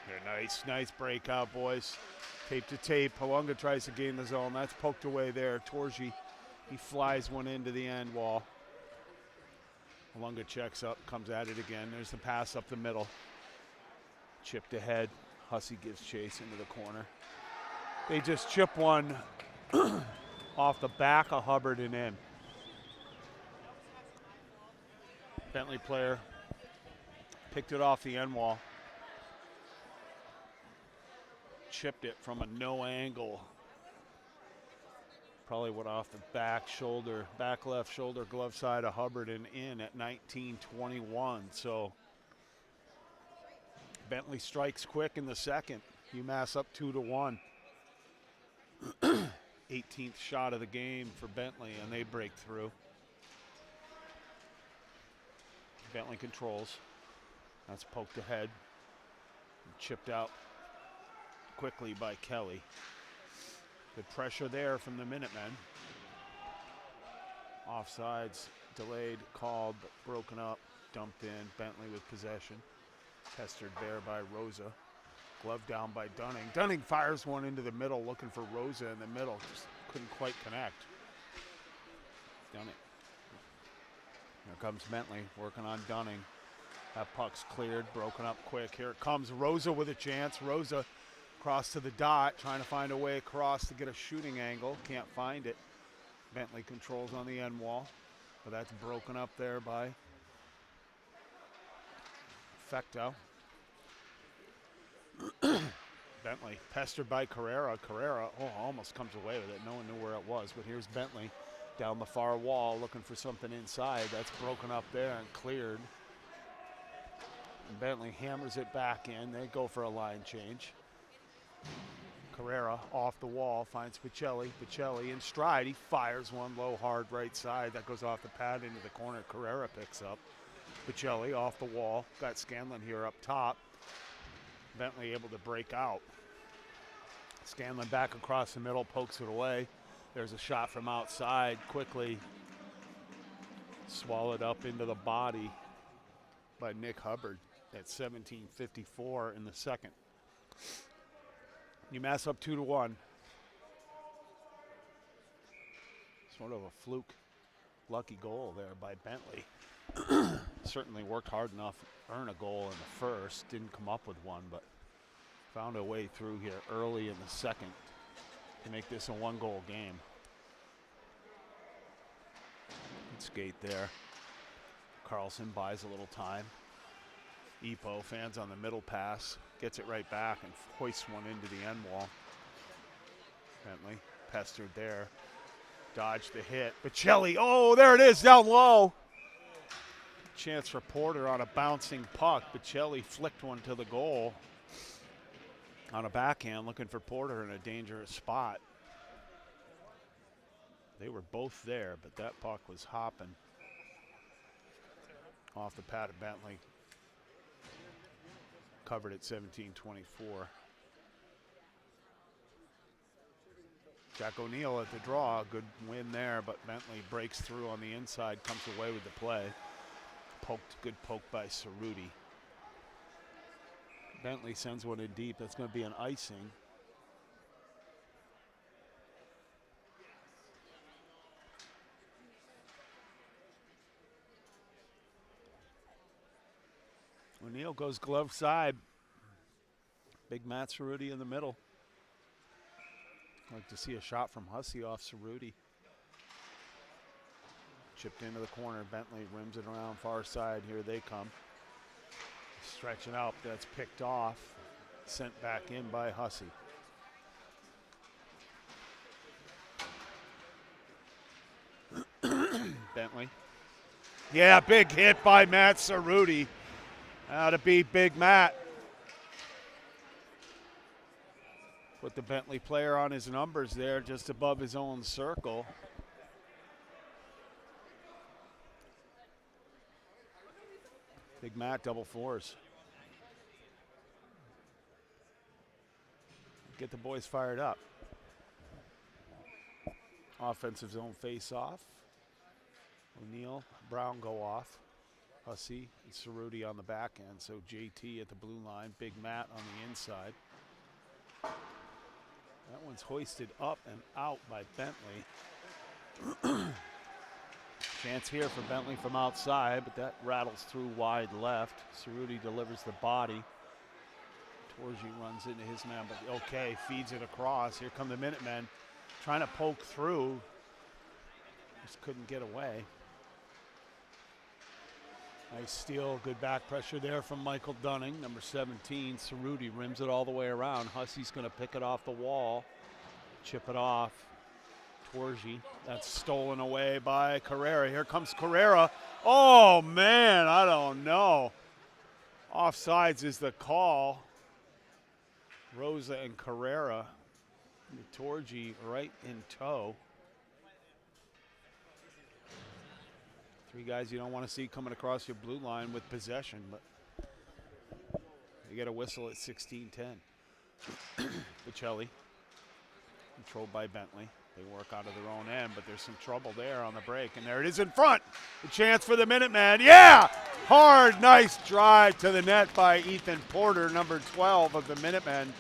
Here, nice breakout, boys. Tape to tape. Halunga tries to gain the zone. That's poked away there. Torgy, he flies one into the end wall. Halunga checks up, comes at it again. There's the pass up the middle. Chipped ahead. Hussey gives chase into the corner. They just chip one off the back of Hubbard and in. Bentley player picked it off the end wall. Chipped it from a no angle. Probably went off the back shoulder, back left shoulder, glove side of Hubbard and in at 19-21. So Bentley strikes quick in the second. UMass up 2-1. 18th shot of the game for Bentley, and they break through. Bentley controls. That's poked ahead. Chipped out quickly by Kelly. Good pressure there from the Minutemen. Offsides, delayed, called, but broken up, dumped in. Bentley with possession. Pestered there by Rosa. Glove down by Dunning. Dunning fires one into the middle, looking for Rosa in the middle. Just couldn't quite connect. Dunning. Here comes Bentley working on Dunning. That puck's cleared, broken up quick. Here it comes Rosa with a chance. Rosa across to the dot, trying to find a way across to get a shooting angle. Can't find it. Bentley controls on the end wall, but that's broken up there by Fecto. Bentley pestered by Carrera. Carrera almost comes away with it. No one knew where it was, but here's Bentley down the far wall looking for something inside. That's broken up there and cleared. And Bentley hammers it back in. They go for a line change. Carrera off the wall finds Pacelli. Pacelli in stride. He fires one low, hard right side. That goes off the pad into the corner. Carrera picks up. Pacelli off the wall. Got Scanlon here up top. Bentley able to break out. Scanlon back across the middle, pokes it away. There's a shot from outside, quickly swallowed up into the body by Nick Hubbard at 17:54 in the second. UMass up 2-1. Sort of a fluke, lucky goal there by Bentley. Certainly worked hard enough to earn a goal in the first. Didn't come up with one, but found a way through here early in the second to make this a one-goal game. Good skate there. Carlson buys a little time. Epo fans on the middle pass. Gets it right back and hoists one into the end wall. Bentley pestered there. Dodged the hit. Pacelli, oh, there it is down low. Chance for Porter on a bouncing puck. Pacelli flicked one to the goal on a backhand, looking for Porter in a dangerous spot. They were both there, but that puck was hopping off the pad of Bentley. Covered at 17:24. Jack O'Neill at the draw. Good win there, but Bentley breaks through on the inside, comes away with the play. Good poke by Cerruti. Bentley sends one in deep. That's going to be an icing. O'Neill goes glove side. Big Matt Cerruti in the middle. Like to see a shot from Hussey off Cerruti. Chipped into the corner. Bentley rims it around far side. Here they come. Stretching out. That's picked off. Sent back in by Hussey. Bentley. Yeah, big hit by Matt Cerruti. How to beat Big Matt. Put the Bentley player on his numbers there just above his own circle. Big Matt, double fours. Get the boys fired up. Offensive zone face-off. O'Neal, Brown go off. Hussey and Cerruti on the back end. So JT at the blue line. Big Matt on the inside. That one's hoisted up and out by Bentley. Chance here for Bentley from outside, but that rattles through wide left. Cerruti delivers the body. Torgi runs into his man, but okay, feeds it across. Here come the Minutemen trying to poke through. Just couldn't get away. Nice steal, good back pressure there from Michael Dunning, number 17. Cerruti rims it all the way around. Hussey's going to pick it off the wall, chip it off. Torgi, that's stolen away by Carrera. Here comes Carrera. Oh, man, I don't know. Offsides is the call. Rosa and Carrera. Torgi right in tow. Three guys you don't want to see coming across your blue line with possession, but you get a whistle at 16-10. Bocelli, controlled by Bentley. They work out of their own end, but there's some trouble there on the break, and there it is in front. A chance for the Minutemen. Yeah! Hard, nice drive to the net by Ethan Porter, number 12 of the Minutemen.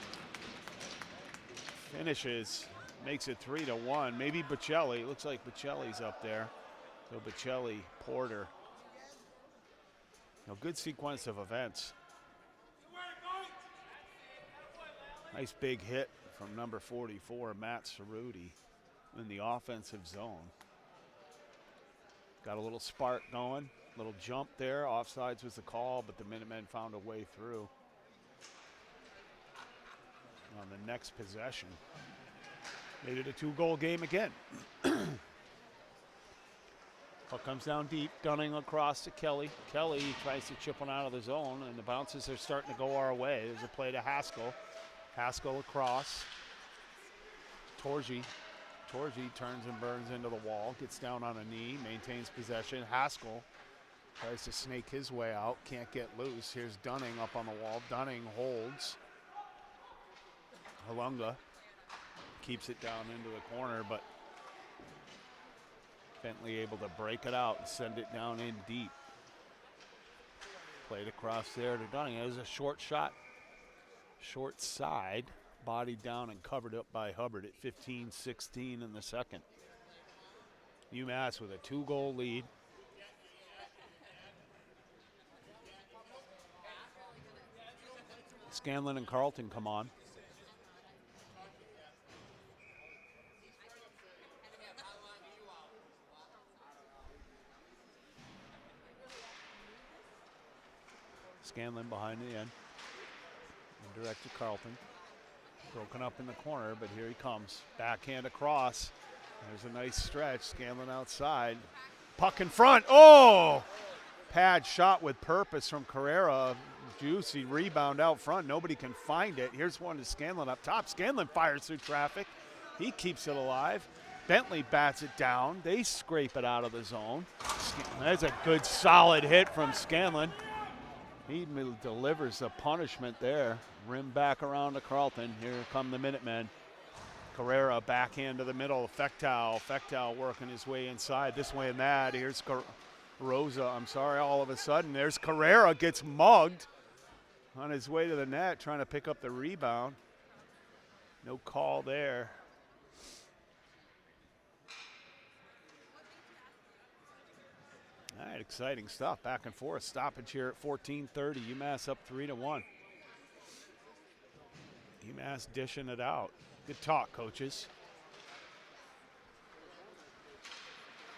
Finishes, makes it 3-1. Maybe Bocelli. It looks like Bocelli's up there. So Bocelli, Porter. Good sequence of events. Nice big hit from number 44, Matt Cerruti, in the offensive zone. Got a little spark going, little jump there. Offsides was the call, but the Minutemen found a way through. On the next possession, made it a 2-goal game again. Puck comes down deep, Dunning across to Kelly. Kelly tries to chip one out of the zone, and the bounces are starting to go our way. There's a play to Haskell. Haskell across. Torgi turns and burns into the wall, gets down on a knee, maintains possession. Haskell tries to snake his way out, can't get loose. Here's Dunning up on the wall. Dunning holds. Halunga keeps it down into the corner, but Bentley able to break it out and send it down in deep. Played across there to Dunning. It was a short shot. Short side, bodied down and covered up by Hubbard at 15-16 in the second. UMass with a 2-goal lead. Scanlon and Carlton come on. Scanlon behind the end. And direct to Carlton. Broken up in the corner, but here he comes. Backhand across. There's a nice stretch. Scanlon outside. Puck in front. Oh! Pad shot with purpose from Carrera. Juicy rebound out front. Nobody can find it. Here's one to Scanlon up top. Scanlon fires through traffic. He keeps it alive. Bentley bats it down. They scrape it out of the zone. That's a good solid hit from Scanlon. He delivers a punishment there. Rim back around to Carlton. Here come the Minutemen. Carrera backhand to the middle. Fechtow working his way inside. This way and that. Here's Rosa. All of a sudden, there's Carrera gets mugged on his way to the net, trying to pick up the rebound. No call there. All right, exciting stuff. Back and forth. Stoppage here at 14:30. UMass up 3-1. UMass dishing it out. Good talk, coaches.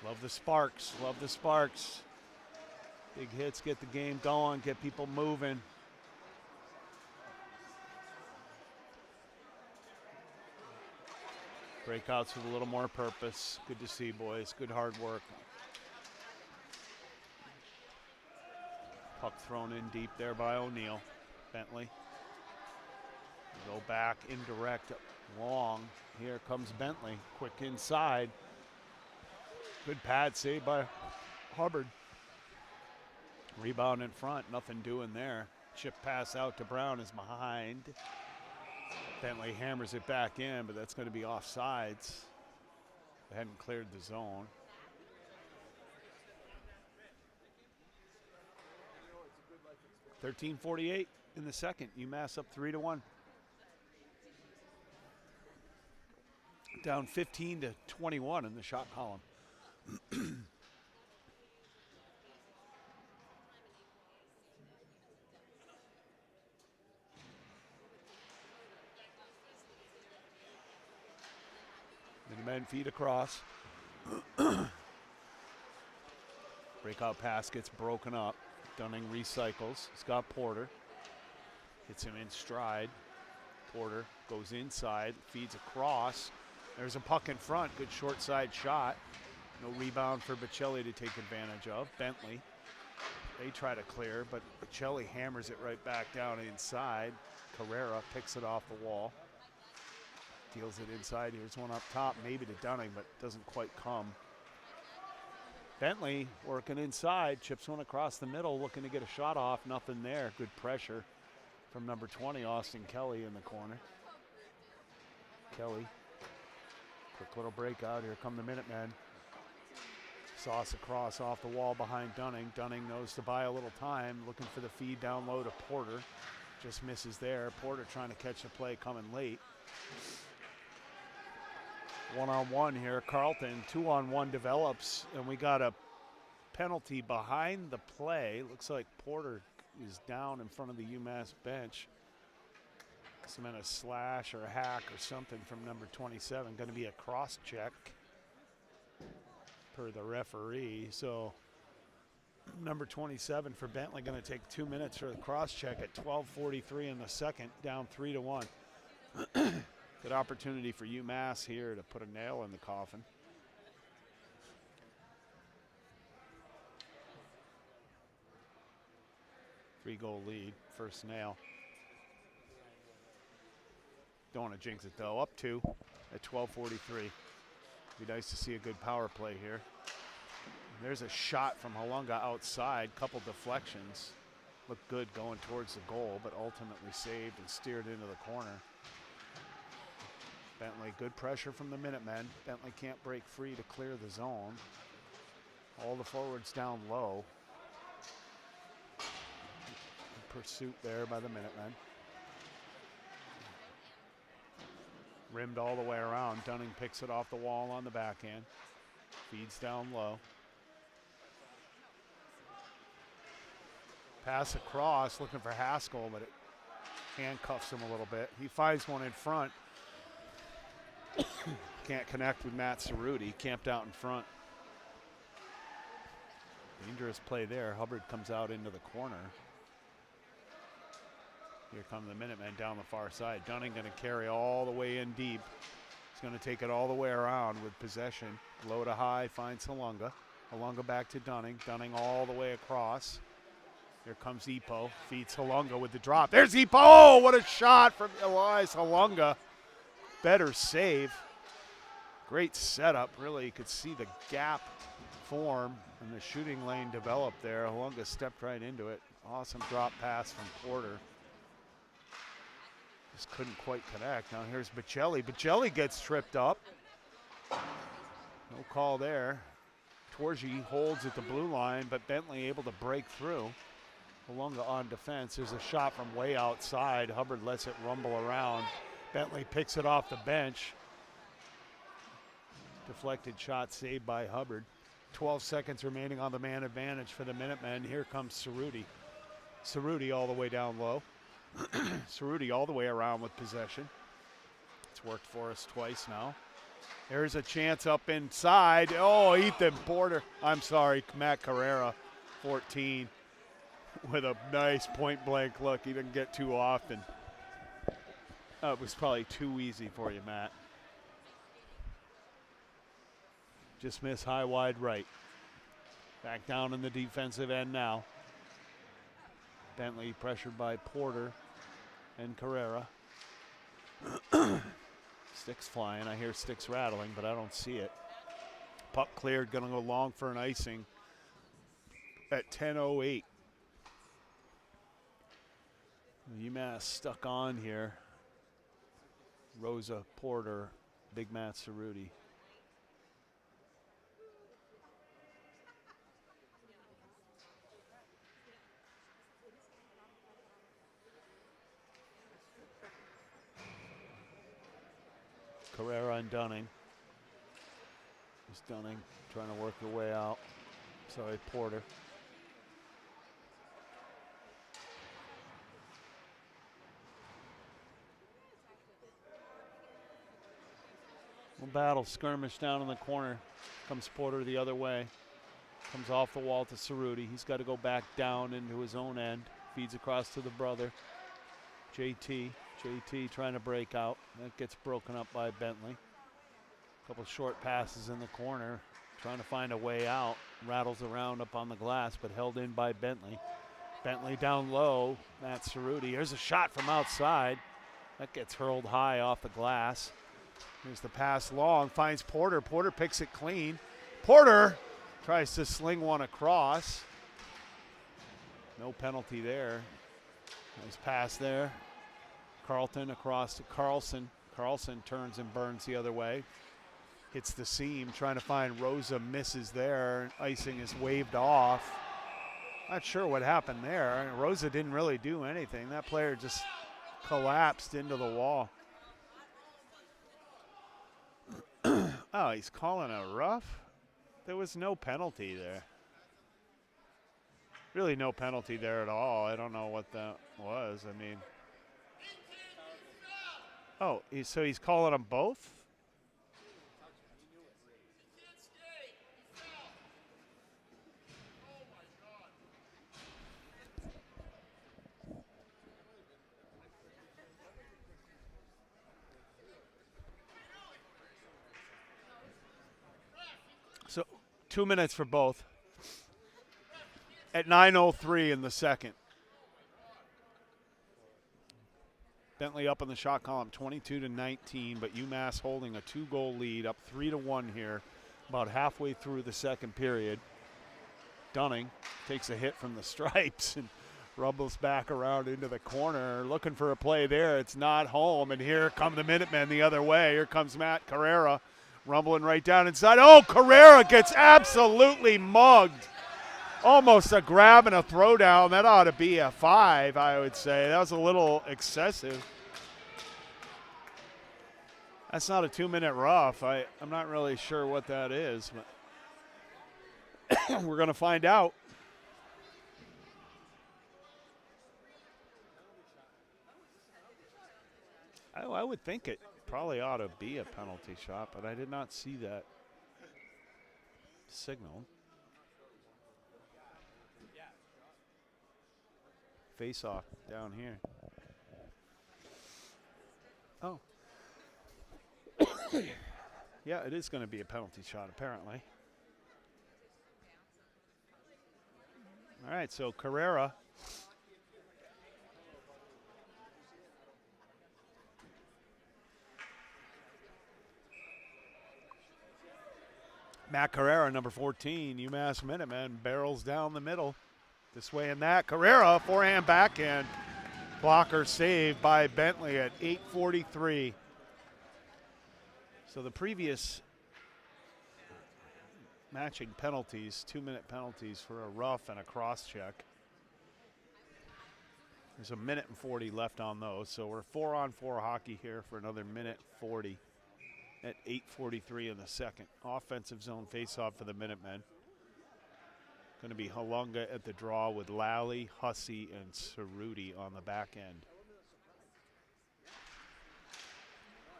Love the sparks. Love the sparks. Big hits get the game going, get people moving. Breakouts with a little more purpose. Good to see, boys. Good hard work. Puck thrown in deep there by O'Neal. Bentley. Go back indirect Long. Here comes Bentley. Quick inside. Good pad save by Hubbard. Rebound in front. Nothing doing there. Chip pass out to Brown is behind. Bentley hammers it back in, but that's going to be offsides. They hadn't cleared the zone. .13:48 in the second. UMass up 3-1. Down 15-21 in the shot column. And the men feed across. Breakout pass gets broken up. Dunning recycles. Scott Porter hits him in stride. Porter goes inside, feeds across. There's a puck in front. Good short side shot. No rebound for Bocelli to take advantage of. Bentley, they try to clear, but Bocelli hammers it right back down inside. Carrera picks it off the wall. Deals it inside. Here's one up top, maybe to Dunning, but doesn't quite come. Bentley working inside, chips one across the middle, looking to get a shot off. Nothing there. Good pressure from number 20, Austin Kelly, in the corner. Kelly, quick little breakout. Here come the Minutemen. Sauce across off the wall behind Dunning. Dunning knows to buy a little time, looking for the feed down low to Porter. Just misses there. Porter trying to catch the play, coming late. One-on-one here, Carlton. 2-on-1 develops, and we got a penalty behind the play. Looks like Porter is down in front of the UMass bench. Some kind of slash or a hack or something from number 27. Going to be a cross check per the referee. So number 27 for Bentley going to take 2 minutes for the cross check at 12:43 in the second, down 3-1. Good opportunity for UMass here to put a nail in the coffin. Three-goal lead, first nail. Don't want to jinx it though. Up 2 at 12:43. Be nice to see a good power play here. There's a shot from Halunga outside, couple deflections. Looked good going towards the goal, but ultimately saved and steered into the corner. Bentley, good pressure from the Minutemen. Bentley can't break free to clear the zone. All the forwards down low. Pursuit there by the Minutemen. Rimmed all the way around. Dunning picks it off the wall on the backhand. Feeds down low. Pass across, looking for Haskell, but it handcuffs him a little bit. He finds one in front. Can't connect with Matt Cerruti, camped out in front. Dangerous play there. Hubbard comes out into the corner. Here come the Minutemen down the far side. Dunning going to carry all the way in deep. He's going to take it all the way around with possession. Low to high, finds Halunga. Halunga back to Dunning. Dunning all the way across. Here comes Ipo. Feeds Halunga with the drop. There's Ipo! Oh, what a shot from Elias Halunga. Better save. Great setup. Really, you could see the gap form and the shooting lane develop there. Halunga stepped right into it. Awesome drop pass from Porter. Just couldn't quite connect. Now here's Bocelli. Bocelli gets tripped up. No call there. Torgi holds at the blue line, but Bentley able to break through. Halunga on defense. There's a shot from way outside. Hubbard lets it rumble around. Bentley picks it off the bench. Deflected shot saved by Hubbard. 12 seconds remaining on the man advantage for the Minutemen. Here comes Cerruti. Cerruti all the way down low. Cerruti all the way around with possession. It's worked for us twice now. There's a chance up inside. Oh, Ethan Porter. I'm sorry, Matt Carrera, 14, with a nice point-blank look. He didn't get too often. It was probably too easy for you, Matt. Just miss high, wide right. Back down in the defensive end now. Bentley pressured by Porter and Carrera. Sticks flying. I hear sticks rattling, but I don't see it. Puck cleared, going to go long for an icing at 10:08. UMass stuck on here. Rosa, Porter, Big Matt Cerruti. Carrera and Dunning. It's Dunning trying to work her way out. Sorry, Porter. Little battle skirmish down in the corner. Comes Porter the other way. Comes off the wall to Cerruti. He's got to go back down into his own end. Feeds across to the brother. JT trying to break out. That gets broken up by Bentley. Couple short passes in the corner. Trying to find a way out. Rattles around up on the glass, but held in by Bentley. Bentley down low. Matt Cerruti. Here's a shot from outside. That gets hurled high off the glass. Here's the pass long. Finds Porter. Porter picks it clean. Porter tries to sling one across. No penalty there. Nice pass there. Carlton across to Carlson. Carlson turns and burns the other way. Hits the seam, trying to find Rosa, misses there. Icing is waved off. Not sure what happened there. Rosa didn't really do anything. That player just collapsed into the wall. Oh, he's calling a rough? There was no penalty there. Really no penalty there at all. I don't know what that was. I mean, oh, so he's calling them both? So 2 minutes for both. At 9:03 in the second. Bentley up in the shot column, 22-19, but UMass holding a 2-goal lead, up 3-1 here, about halfway through the second period. Dunning takes a hit from the stripes and rumbles back around into the corner, looking for a play there. It's not home, and here come the Minutemen the other way. Here comes Matt Carrera, rumbling right down inside. Oh, Carrera gets absolutely mugged. Almost a grab and a throwdown. That ought to be a 5, I would say. That was a little excessive. That's not a 2-minute rough. I'm not really sure what that is, but we're going to find out. I would think it probably ought to be a penalty shot, but I did not see that signal. Face off down here. Oh. Yeah, it is going to be a penalty shot, apparently. All right, so Carrera. Matt Carrera, number 14, UMass Minutemen, barrels down the middle. This way and that. Carrera, forehand backhand. Blocker saved by Bentley at 8:43. So the previous matching penalties, 2-minute penalties for a rough and a cross check. There's a minute and 40 left on those. So we're 4-on-4 hockey here for another minute 40 at 8:43 in the second. Offensive zone faceoff for the Minutemen. Going to be Halunga at the draw with Lally, Hussey, and Cerruti on the back end.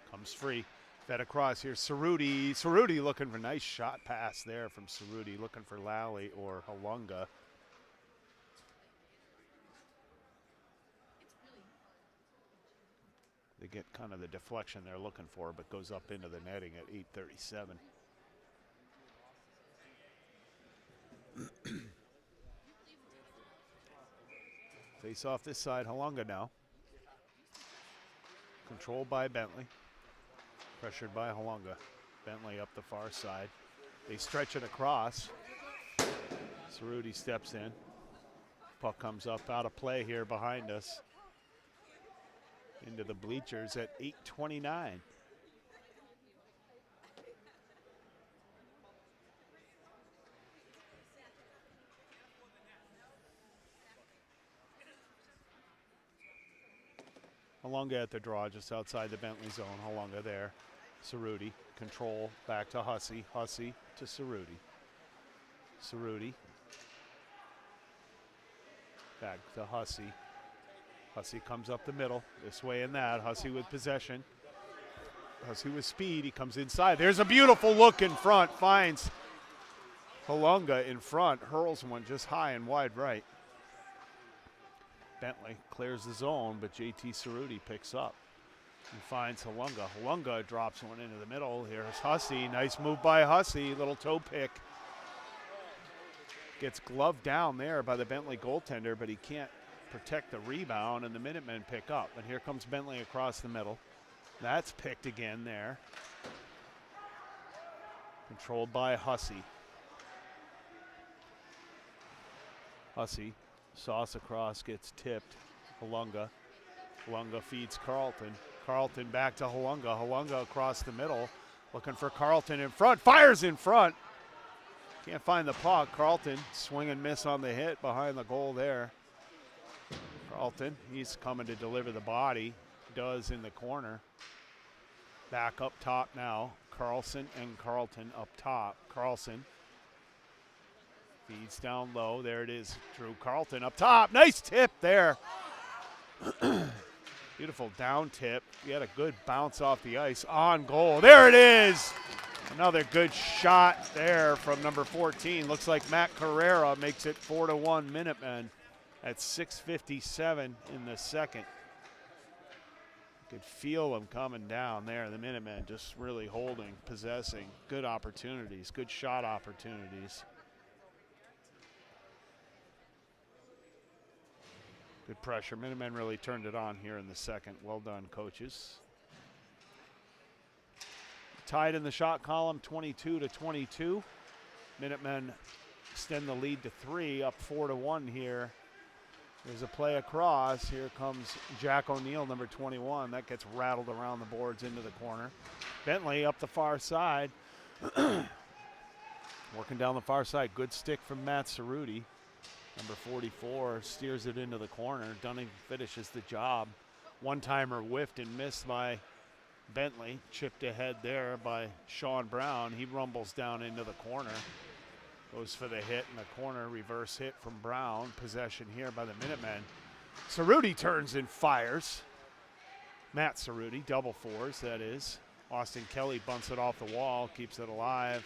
Comes free. Fed across here. Cerruti looking for a nice shot pass there from Cerruti. Looking for Lally or Halunga. They get kind of the deflection they're looking for, but goes up into the netting at 8:37. Face off this side, Halunga now. Controlled by Bentley. Pressured by Halunga. Bentley up the far side. They stretch it across. Cerruti steps in. Puck comes up out of play here behind us. Into the bleachers at 8:29. Halunga at the draw just outside the Bentley zone. Halunga there. Cerruti, control, back to Hussey. Hussey to Cerruti. Cerruti. Back to Hussey. Hussey comes up the middle, this way and that. Hussey with possession. Hussey with speed, he comes inside. There's a beautiful look in front, finds Halunga in front, hurls one just high and wide right. Bentley clears the zone, but JT Cerruti picks up. He finds Halunga. Halunga drops one into the middle. Here's Hussey. Nice move by Hussey. Little toe pick. Gets gloved down there by the Bentley goaltender, but he can't protect the rebound, and the Minutemen pick up. And here comes Bentley across the middle. That's picked again there. Controlled by Hussey. Hussey. Sauce across, gets tipped. Halunga. Halunga feeds Carlton. Carlton back to Halunga. Halunga across the middle. Looking for Carlton in front. Fires in front. Can't find the puck. Carlton swing and miss on the hit behind the goal there. Carlton, he's coming to deliver the body. Does in the corner. Back up top now. Carlson and Carlton up top. Carlson feeds down low. There it is. Drew Carlton up top. Nice tip there. Beautiful down tip. He had a good bounce off the ice on goal. There it is. Another good shot there from number 14. Looks like Matt Carrera makes it 4-1 Minutemen at 6:57 in the second. Could feel them coming down there. The Minutemen just really holding, possessing. Good opportunities, good shot opportunities. Good pressure. Minutemen really turned it on here in the second. Well done, coaches. Tied in the shot column, 22-22. Minutemen extend the lead to 3, up 4-1 here. There's a play across. Here comes Jack O'Neill, number 21. That gets rattled around the boards into the corner. Bentley up the far side. Working down the far side. Good stick from Matt Cerruti. Number 44 steers it into the corner. Dunning finishes the job. One-timer whiffed and missed by Bentley. Chipped ahead there by Sean Brown. He rumbles down into the corner. Goes for the hit in the corner. Reverse hit from Brown. Possession here by the Minutemen. Cerruti turns and fires. Matt Cerruti, double fours, that is. Austin Kelly bunts it off the wall. Keeps it alive.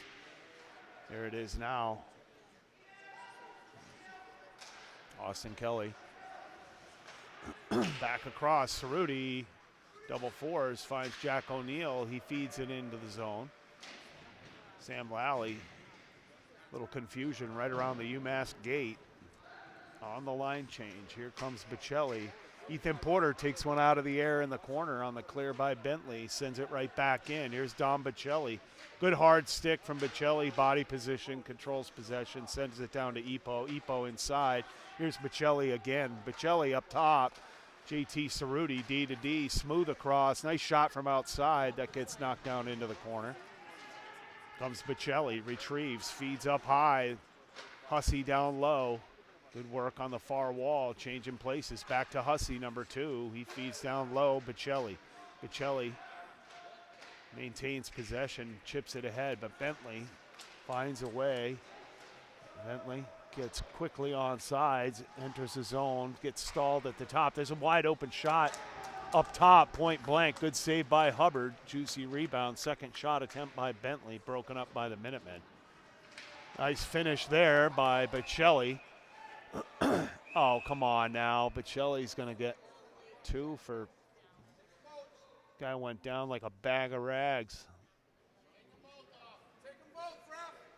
There it is now. Austin Kelly back across. Cerruti, double fours, finds Jack O'Neill. He feeds it into the zone. Sam Lally, little confusion right around the UMass gate on the line change. Here comes Bocelli. Ethan Porter takes one out of the air in the corner on the clear by Bentley. Sends it right back in. Here's Dom Bocelli. Good hard stick from Bocelli. Body position, controls possession, sends it down to Ipo. Ipo inside. Here's Bocelli again. Bocelli up top. JT Cerruti, D to D, smooth across. Nice shot from outside. That gets knocked down into the corner. Comes Bocelli, retrieves, feeds up high. Hussey down low. Good work on the far wall, changing places. Back to Hussey, number 2. He feeds down low. Bocelli. Bocelli maintains possession, chips it ahead, but Bentley finds a way. Bentley gets quickly on sides, enters the zone, gets stalled at the top. There's a wide open shot up top, point blank. Good save by Hubbard. Juicy rebound. Second shot attempt by Bentley, broken up by the Minutemen. Nice finish there by Bocelli. Oh, come on now. Bocelli's going to get 2 for. Guy went down like a bag of rags.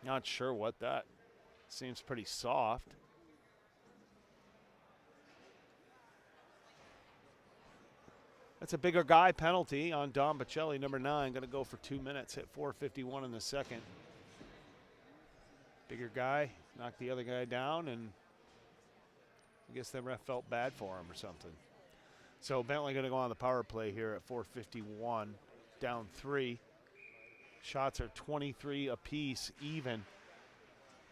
Not sure what that. Seems pretty soft. That's a bigger guy penalty on Dom Bocelli, number 9. Going to go for 2 minutes, hit 4:51 in the second. Bigger guy, knocked the other guy down, and I guess the ref felt bad for him or something. So Bentley going to go on the power play here at 4:51, down 3. Shots are 23 apiece, even.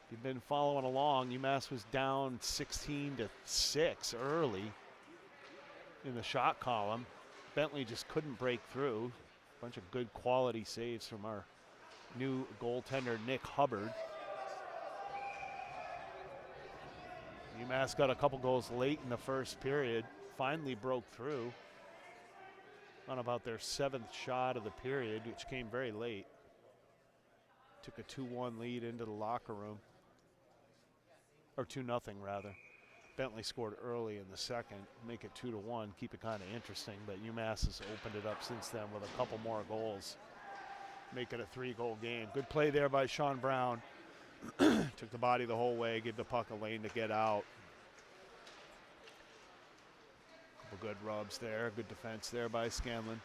If you've been following along, UMass was down 16-6 early in the shot column. Bentley just couldn't break through. A bunch of good quality saves from our new goaltender, Nick Hubbard. UMass got a couple goals late in the first period, finally broke through on about their 7th shot of the period, which came very late. Took a 2-1 lead into the locker room, or 2-0 rather. Bentley scored early in the second, make it 2-1, keep it kind of interesting, but UMass has opened it up since then with a couple more goals. Make it a 3-goal game. Good play there by Sean Brown. Took the body the whole way, gave the puck a lane to get out. Couple good rubs there, good defense there by Scanlon.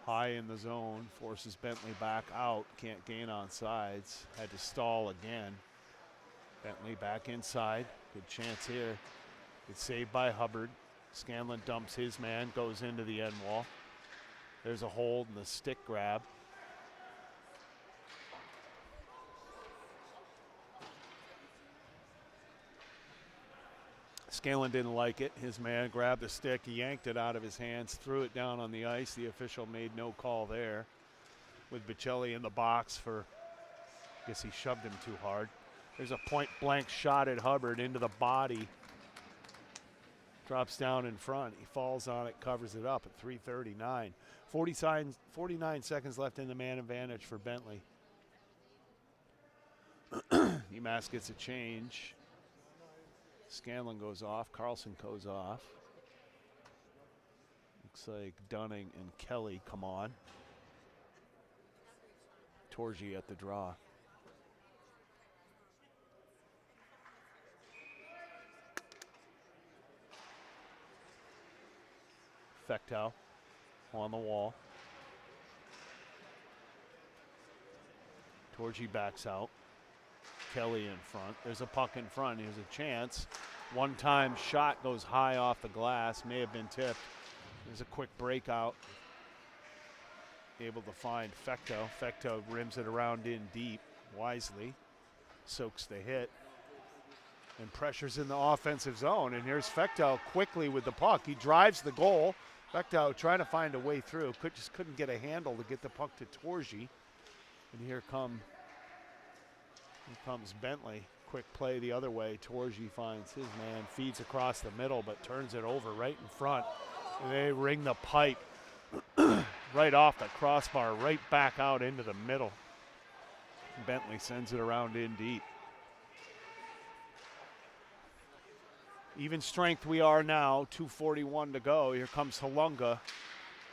High in the zone, forces Bentley back out, can't gain on sides, had to stall again. Bentley back inside, good chance here. Good save by Hubbard. Scanlon dumps his man, goes into the end wall. There's a hold and the stick grab. Scanlon didn't like it. His man grabbed the stick, he yanked it out of his hands, threw it down on the ice. The official made no call there. With Bocelli in the box for, I guess he shoved him too hard. There's a point blank shot at Hubbard into the body. Drops down in front. He falls on it, covers it up at 3:39. 49 seconds left in the man advantage for Bentley. UMass gets a change. Scanlon goes off. Carlson goes off. Looks like Dunning and Kelly come on. Torgi at the draw. Fectow on the wall. Torgi backs out. Kelly in front. There's a puck in front. Here's a chance. One-time shot goes high off the glass. May have been tipped. There's a quick breakout. Able to find Fectow. Fectow rims it around in deep wisely. Soaks the hit. And pressures in the offensive zone. And here's Fectow quickly with the puck. He drives the goal. Fectow trying to find a way through. Just couldn't get a handle to get the puck to Torgi. And here comes Bentley. Quick play the other way. Torgi finds his man, feeds across the middle, but turns it over right in front. And they ring the pipe right off the crossbar, right back out into the middle. Bentley sends it around in deep. Even strength we are now, 2:41 to go. Here comes Halunga.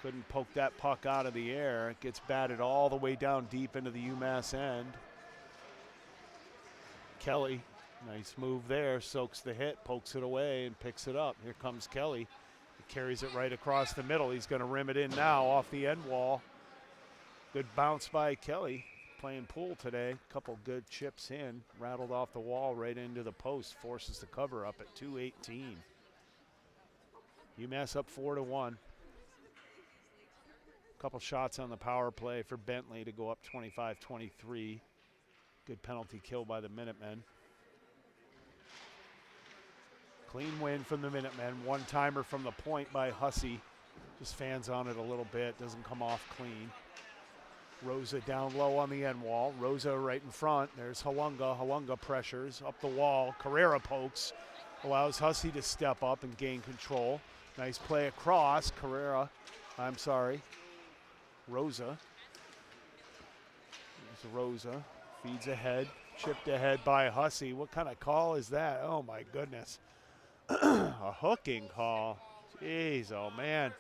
Couldn't poke that puck out of the air. It gets batted all the way down deep into the UMass end. Kelly, nice move there, soaks the hit, pokes it away, and picks it up. Here comes Kelly. He carries it right across the middle. He's going to rim it in now off the end wall. Good bounce by Kelly, playing pool today. Couple good chips in, rattled off the wall right into the post, forces the cover up at 2:18. UMass up 4-1. Couple shots on the power play for Bentley to go up 25-23. Good penalty kill by the Minutemen. Clean win from the Minutemen. One-timer from the point by Hussey. Just fans on it a little bit, doesn't come off clean. Rosa down low on the end wall. Rosa right in front. There's Halunga. Halunga pressures up the wall. Carrera pokes. Allows Hussey to step up and gain control. Nice play across. Rosa. There's Rosa. Feeds ahead. Chipped ahead by Hussey. What kind of call is that? Oh, my goodness. A hooking call. Jeez, oh, man.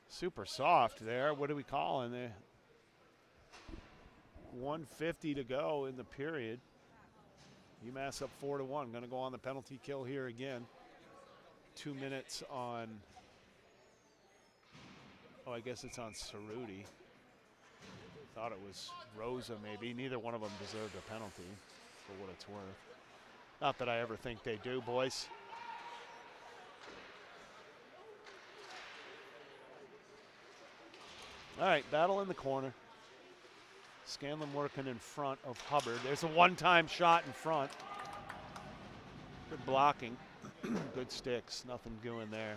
Super soft there. What are we calling there? 1:50 to go in the period. UMass up 4-1. Going to go on the penalty kill here again. 2 minutes on, oh, I guess it's on Cerruti. Thought it was Rosa maybe. Neither one of them deserved a penalty for what it's worth. Not that I ever think they do, boys. All right, battle in the corner. Scanlon working in front of Hubbard. There's a one-time shot in front. Good blocking. Good sticks. Nothing doing there.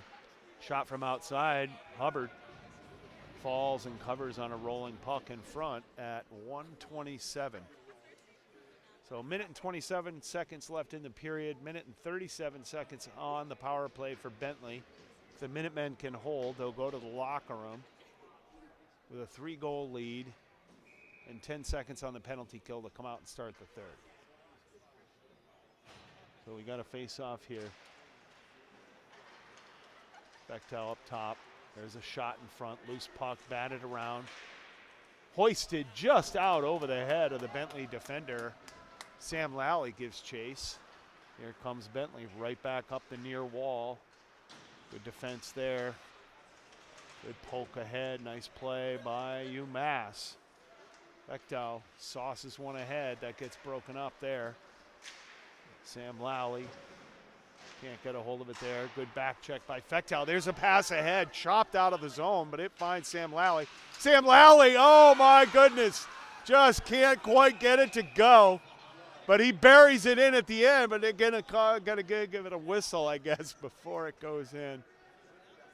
Shot from outside. Hubbard falls and covers on a rolling puck in front at 1:27. So a minute and 27 seconds left in the period. Minute and 37 seconds on the power play for Bentley. If the Minutemen can hold, they'll go to the locker room with a 3-goal lead and 10 seconds on the penalty kill to come out and start the third. So we got a face-off here. Bechtel up top. There's a shot in front. Loose puck batted around. Hoisted just out over the head of the Bentley defender. Sam Lally gives chase. Here comes Bentley right back up the near wall. Good defense there. Good poke ahead. Nice play by UMass. Bechtel sauces one ahead. That gets broken up there. Sam Lally can't get a hold of it there. Good back check by Bechtel. There's a pass ahead. Chopped out of the zone, but it finds Sam Lally. Sam Lally, oh my goodness. Just can't quite get it to go. But he buries it in at the end, but they're going to give it a whistle, I guess, before it goes in.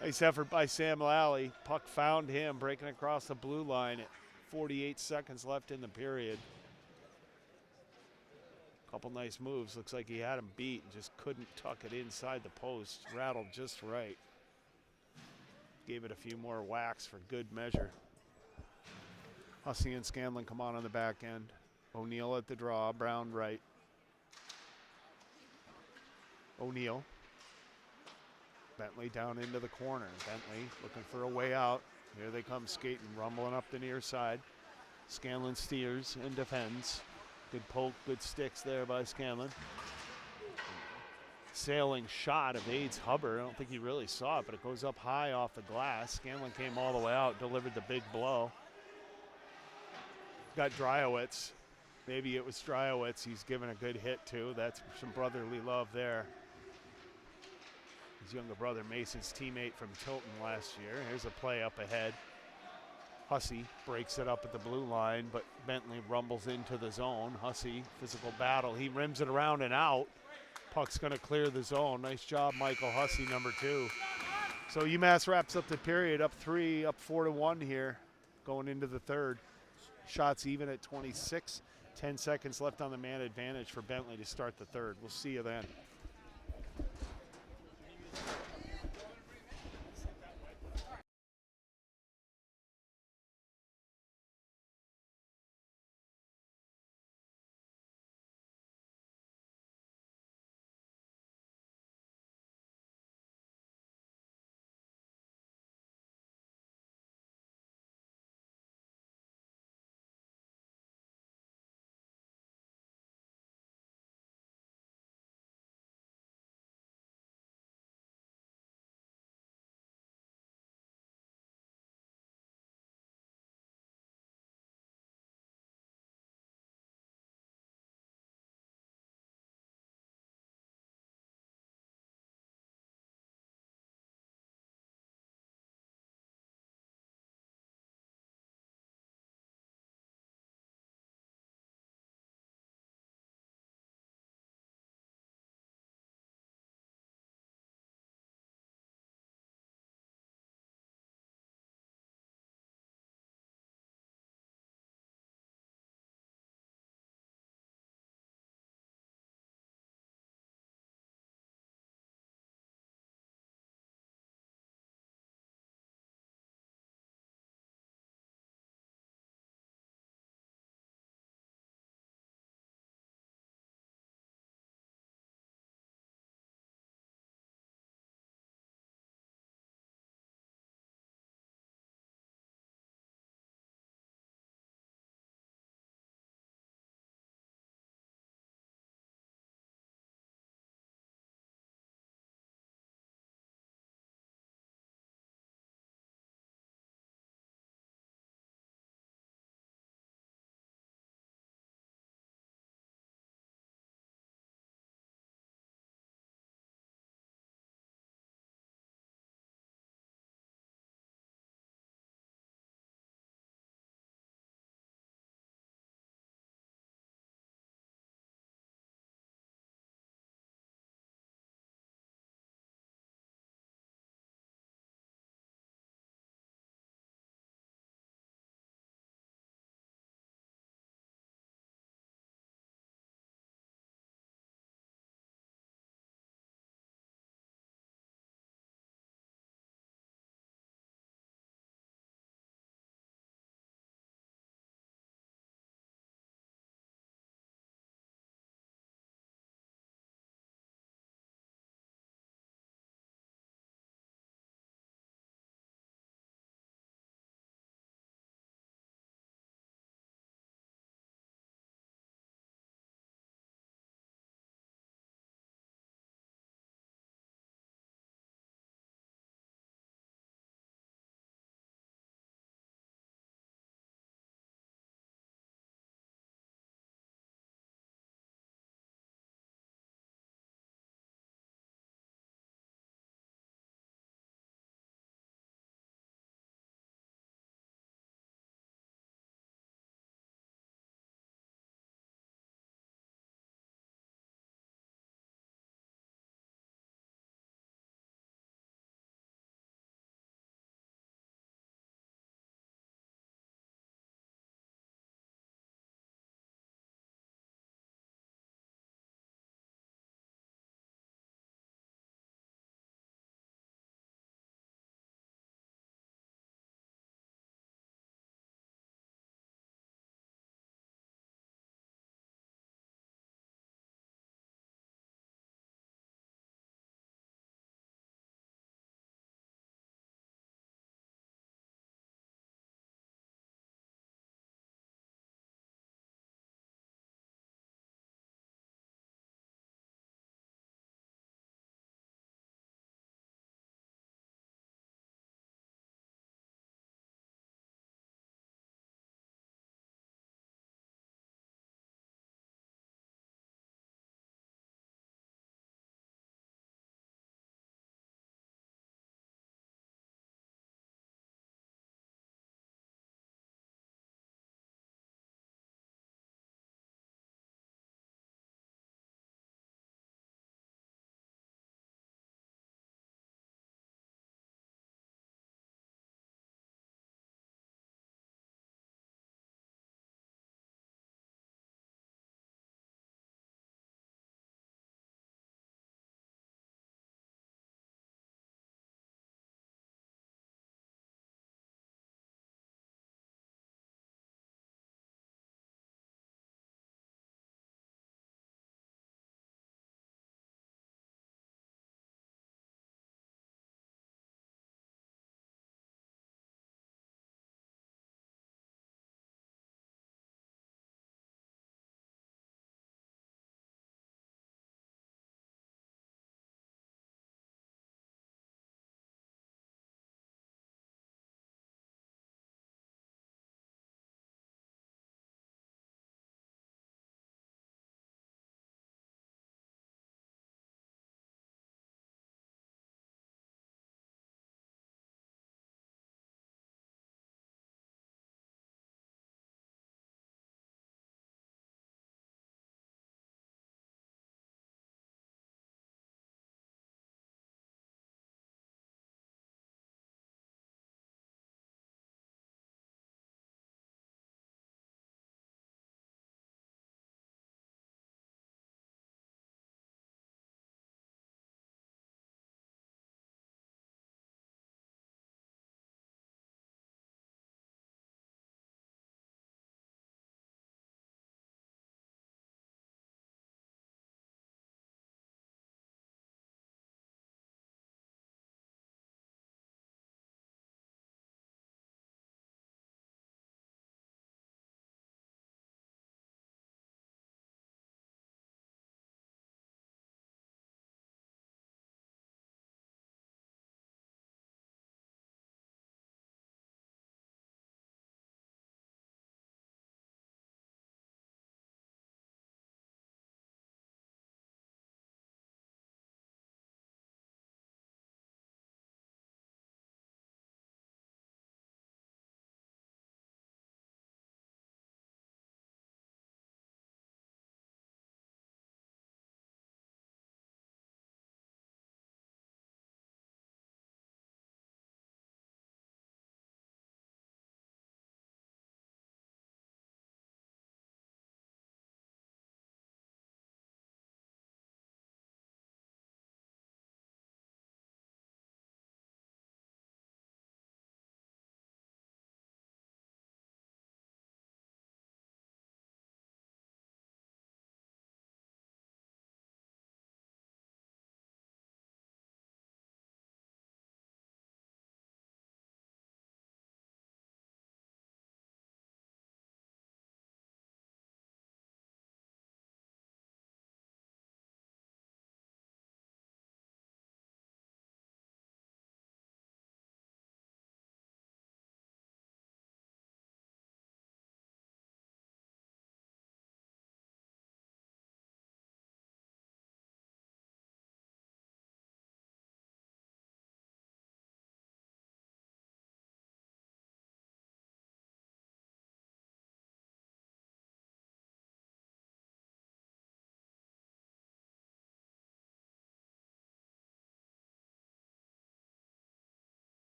Nice effort by Sam Lally. Puck found him breaking across the blue line at 48 seconds left in the period. Couple nice moves. Looks like he had him beat and just couldn't tuck it inside the post. Rattled just right. Gave it a few more whacks for good measure. Hussey and Scanlon come on the back end. O'Neill at the draw. Brown right. O'Neill. Bentley down into the corner. Bentley looking for a way out. Here they come skating, rumbling up the near side. Scanlon steers and defends. Good poke, good sticks there by Scanlon. Sailing shot evades Hubbard. I don't think he really saw it, but it goes up high off the glass. Scanlon came all the way out, delivered the big blow. Got Dryowitz. Maybe it was Dryowitz he's given a good hit to. That's some brotherly love there. His younger brother Mason's teammate from Tilton last year. Here's a play up ahead. Hussey breaks it up at the blue line, but Bentley rumbles into the zone. Hussey, physical battle. He rims it around and out. Puck's going to clear the zone. Nice job, Michael Hussey, number 2. So UMass wraps up the period, up 4-1 here, going into the third. Shots even at 26. 10 seconds left on the man advantage for Bentley to start the third. We'll see you then.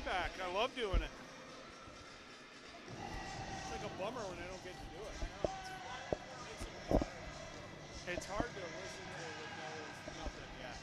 feedback. I love doing it. It's like a bummer when I don't get to do it. It's hard to listen to it with nothing. Yeah.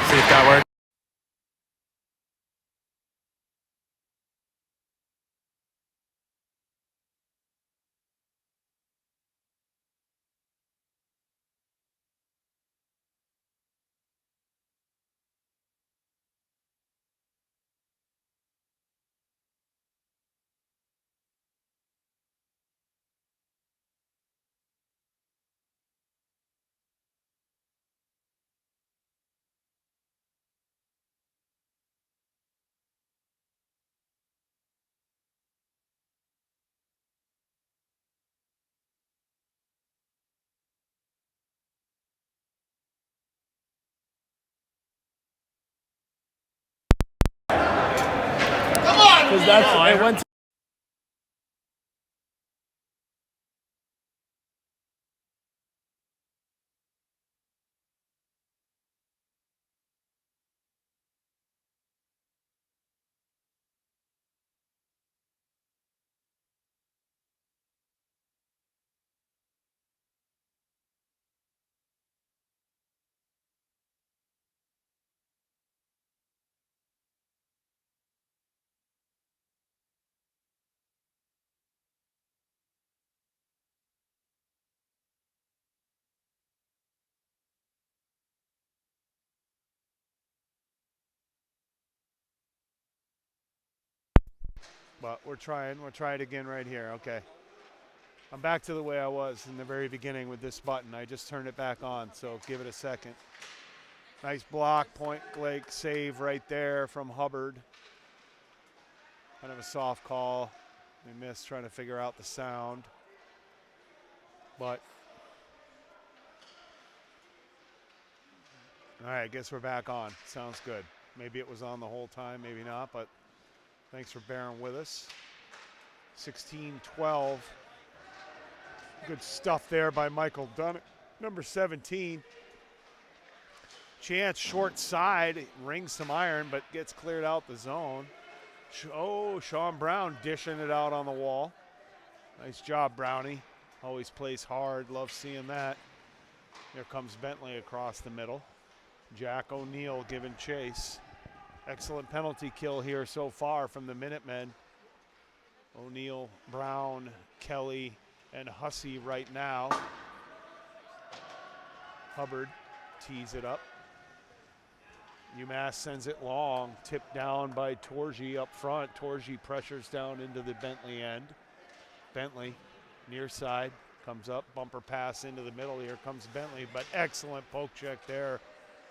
See if that works. Because that's it went. But we're trying. We'll try it again right here. Okay. I'm back to the way I was in the very beginning with this button. I just turned it back on, so give it a second. Nice block, point blank save right there from Hubbard. Kind of a soft call. We missed trying to figure out the sound. But, all right, I guess we're back on. Sounds good. Maybe it was on the whole time, maybe not, but thanks for bearing with us. 16-12. Good stuff there by Michael Dunn, number 17. Chance short side, rings some iron, but gets cleared out the zone. Oh, Sean Brown dishing it out on the wall. Nice job, Brownie. Always plays hard, love seeing that. Here comes Bentley across the middle. Jack O'Neill giving chase. Excellent penalty kill here so far from the Minutemen. O'Neill, Brown, Kelly, and Hussey right now. Hubbard tees it up. UMass sends it long, tipped down by Torgy up front. Torgy pressures down into the Bentley end. Bentley, near side, comes up, bumper pass into the middle. Here comes Bentley, but excellent poke check there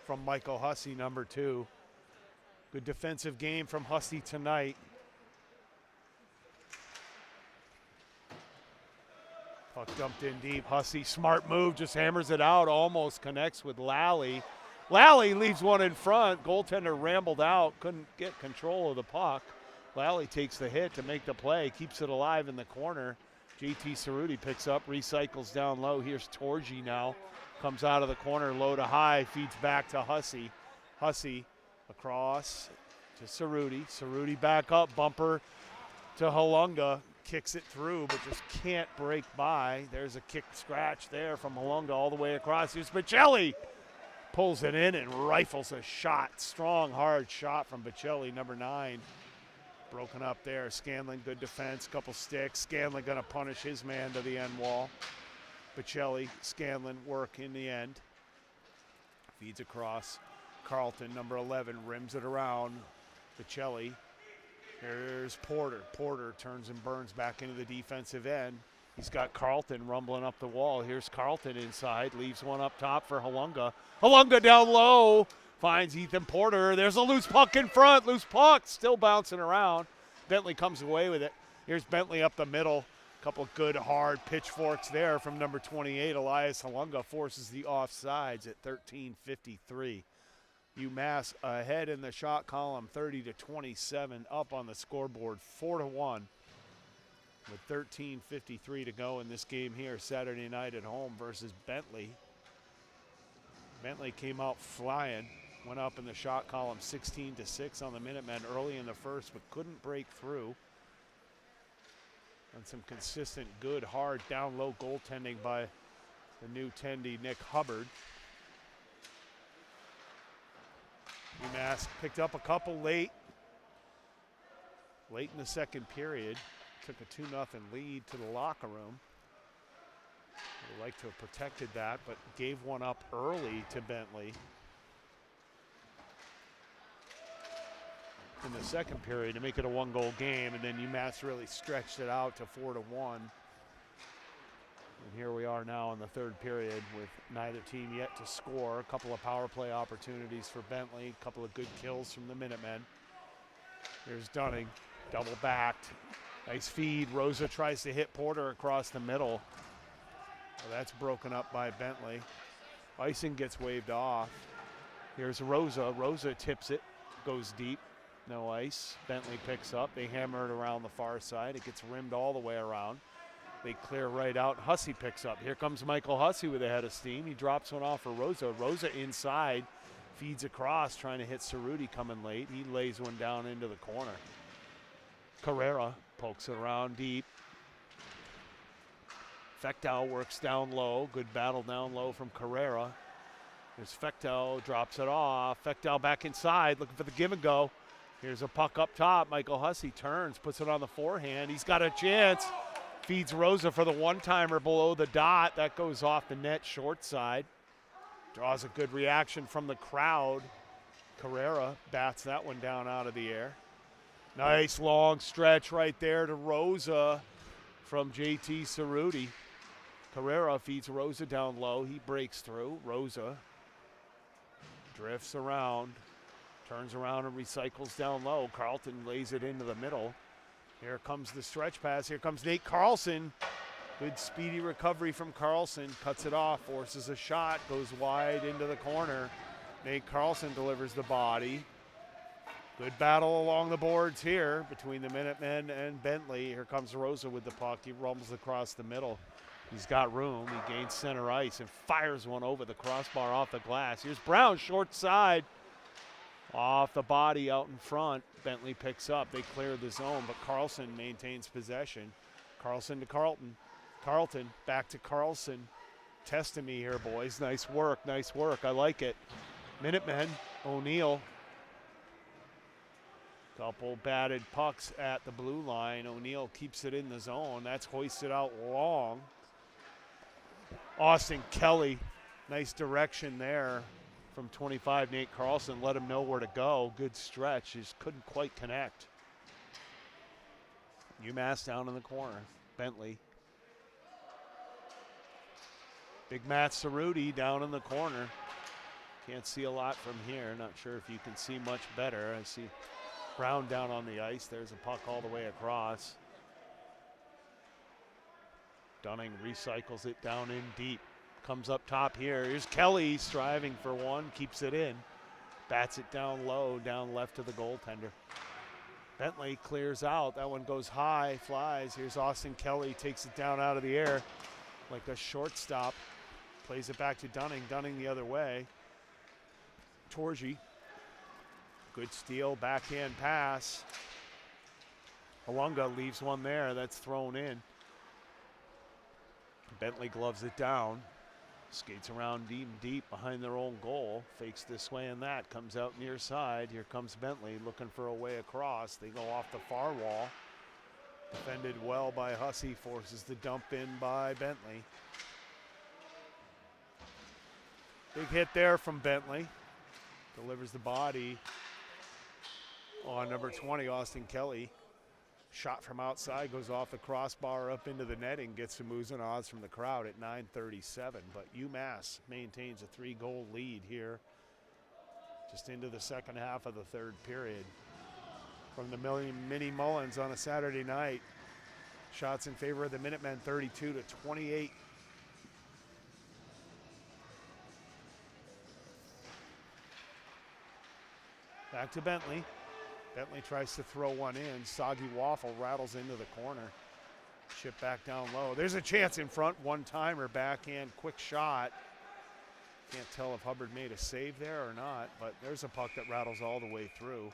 from Michael Hussey, number 2. Good defensive game from Hussey tonight. Puck dumped in deep. Hussey, smart move, just hammers it out, almost connects with Lally. Lally leaves one in front. Goaltender rambled out, couldn't get control of the puck. Lally takes the hit to make the play, keeps it alive in the corner. JT Cerruti picks up, recycles down low. Here's Torgy now. Comes out of the corner, low to high, feeds back to Hussey. Hussey across to Cerruti. Cerruti back up, bumper to Halunga. Kicks it through, but just can't break by. There's a kick scratch there from Halunga all the way across. Here's Bocelli. Pulls it in and rifles a shot. Strong, hard shot from Bocelli, number 9. Broken up there. Scanlon, good defense, couple sticks. Scanlon going to punish his man to the end wall. Bocelli, Scanlon work in the end. Feeds across. Carlton, number 11, rims it around. Bocelli. There's Porter. Porter turns and burns back into the defensive end. He's got Carlton rumbling up the wall. Here's Carlton inside. Leaves one up top for Halunga. Halunga down low. Finds Ethan Porter. There's a loose puck in front. Loose puck still bouncing around. Bentley comes away with it. Here's Bentley up the middle. Couple good hard pitchforks there from number 28. Elias Halunga forces the offsides at 13:53. UMass ahead in the shot column, 30-27, up on the scoreboard, 4-1. With 13:53 to go in this game here Saturday night at home versus Bentley. Bentley came out flying, went up in the shot column 16-6 on the Minutemen early in the first, but couldn't break through. And some consistent, good, hard, down low goaltending by the new tendy Nick Hubbard. UMass picked up a couple late in the second period. Took a 2-0 lead to the locker room. Would like to have protected that, but gave one up early to Bentley. In the second period to make it a 1-goal game, and then UMass really stretched it out to 4-1. And here we are now in the third period with neither team yet to score. A couple of power play opportunities for Bentley, a couple of good kills from the Minutemen. Here's Dunning, double backed. Nice feed. Rosa tries to hit Porter across the middle. Well, that's broken up by Bentley. Icing gets waved off. Here's Rosa. Rosa tips it, goes deep. No ice. Bentley picks up. They hammer it around the far side. It gets rimmed all the way around. They clear right out. Hussey picks up. Here comes Michael Hussey with a head of steam. He drops one off for Rosa. Rosa inside, feeds across, trying to hit Cerruti coming late. He lays one down into the corner. Carrera pokes it around deep. Fechtel works down low. Good battle down low from Carrera. There's Fechtel, drops it off. Fechtel back inside, looking for the give and go. Here's a puck up top. Michael Hussey turns, puts it on the forehand. He's got a chance. Feeds Rosa for the one-timer below the dot. That goes off the net short side. Draws a good reaction from the crowd. Carrera bats that one down out of the air. Nice long stretch right there to Rosa from JT Cerruti. Carrera feeds Rosa down low. He breaks through. Rosa drifts around, turns around and recycles down low. Carlton lays it into the middle. Here comes the stretch pass. Here comes Nate Carlson. Good speedy recovery from Carlson. Cuts it off, forces a shot, goes wide into the corner. Nate Carlson delivers the body. Good battle along the boards here between the Minutemen and Bentley. Here comes Rosa with the puck. He rumbles across the middle. He's got room. He gains center ice and fires one over the crossbar off the glass. Here's Brown, short side. Off the body out in front. Bentley picks up. They clear the zone, but Carlson maintains possession. Carlson to Carlton. Carlton back to Carlson. Testing me here, boys. Nice work, nice work. I like it. Minutemen, O'Neill. Couple batted pucks at the blue line. O'Neill keeps it in the zone. That's hoisted out long. Austin Kelly, nice direction there from 25. Nate Carlson let him know where to go. Good stretch. Just couldn't quite connect. UMass down in the corner. Bentley. Big Matt Cerruti down in the corner. Can't see a lot from here. Not sure if you can see much better. I see Brown down on the ice. There's a puck all the way across. Dunning recycles it down in deep. Comes up top here. Here's Kelly striving for one. Keeps it in. Bats it down low, down left to the goaltender. Bentley clears out. That one goes high, flies. Here's Austin Kelly. Takes it down out of the air like a shortstop. Plays it back to Dunning. Dunning the other way. Torgi. Good steal, backhand pass. Alunga leaves one there. That's thrown in. Bentley gloves it down. Skates around deep behind their own goal. Fakes this way and that. Comes out near side. Here comes Bentley looking for a way across. They go off the far wall. Defended well by Hussey. Forces the dump in by Bentley. Big hit there from Bentley. Delivers the body on number 20, Austin Kelly. Shot from outside, goes off the crossbar up into the netting, gets some moves and odds from the crowd at 9:37. But UMass maintains a 3-goal lead here just into the second half of the third period. From the Mini Mullins on a Saturday night. Shots in favor of the Minutemen, 32-28. Back to Bentley. Bentley tries to throw one in. Soggy Waffle rattles into the corner. Chip back down low. There's a chance in front. One-timer, backhand, quick shot. Can't tell if Hubbard made a save there or not, but there's a puck that rattles all the way through.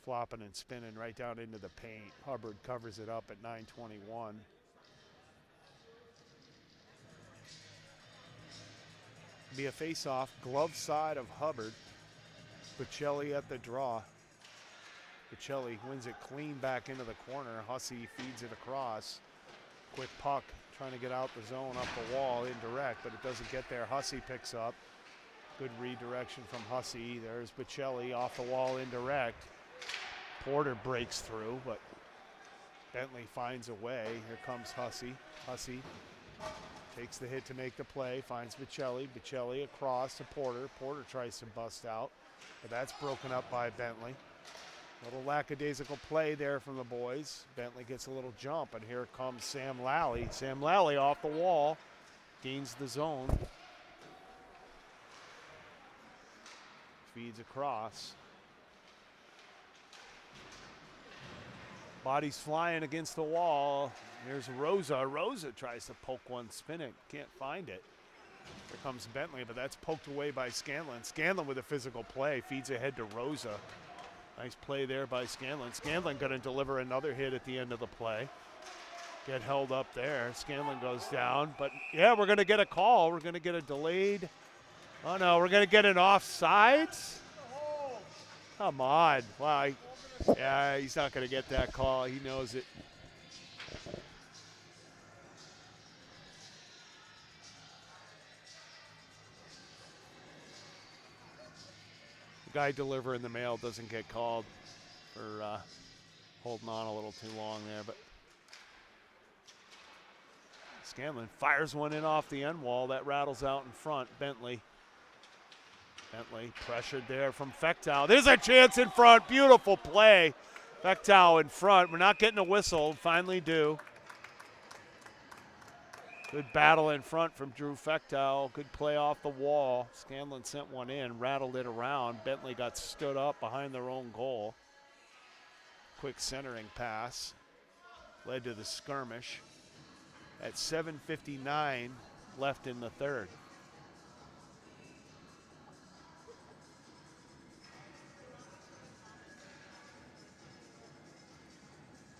Flopping and spinning right down into the paint. Hubbard covers it up at 9:21. Be a face-off, glove side of Hubbard. Bocelli at the draw. Bocelli wins it clean back into the corner. Hussey feeds it across. Quick puck, trying to get out the zone, up the wall, indirect, but it doesn't get there. Hussey picks up. Good redirection from Hussey. There's Bocelli off the wall, indirect. Porter breaks through, but Bentley finds a way. Here comes Hussey. Hussey takes the hit to make the play, finds Bocelli. Bocelli across to Porter. Porter tries to bust out, but that's broken up by Bentley. Little lackadaisical play there from the boys. Bentley gets a little jump, and here comes Sam Lally. Sam Lally off the wall, gains the zone. Feeds across. Body's flying against the wall. Here's Rosa. Rosa tries to poke one, spin it. Can't find it. Here comes Bentley, but that's poked away by Scanlon. Scanlon with a physical play. Feeds ahead to Rosa. Nice play there by Scanlon. Scanlon going to deliver another hit at the end of the play. Get held up there. Scanlon goes down. But, yeah, we're going to get a call. We're going to get a delayed. Oh, no, we're going to get an offsides? Come on. Wow. Yeah, he's not going to get that call. He knows it. The guy delivering the mail doesn't get called for holding on a little too long there, but Scanlon fires one in off the end wall. That rattles out in front. Bentley pressured there from Fechtow. There's a chance in front. Beautiful play. Fechtow in front. We're not getting a whistle. Finally do. Good battle in front from Drew Fechtow. Good play off the wall. Scanlon sent one in, rattled it around. Bentley got stood up behind their own goal. Quick centering pass led to the skirmish. At 7:59 left in the third.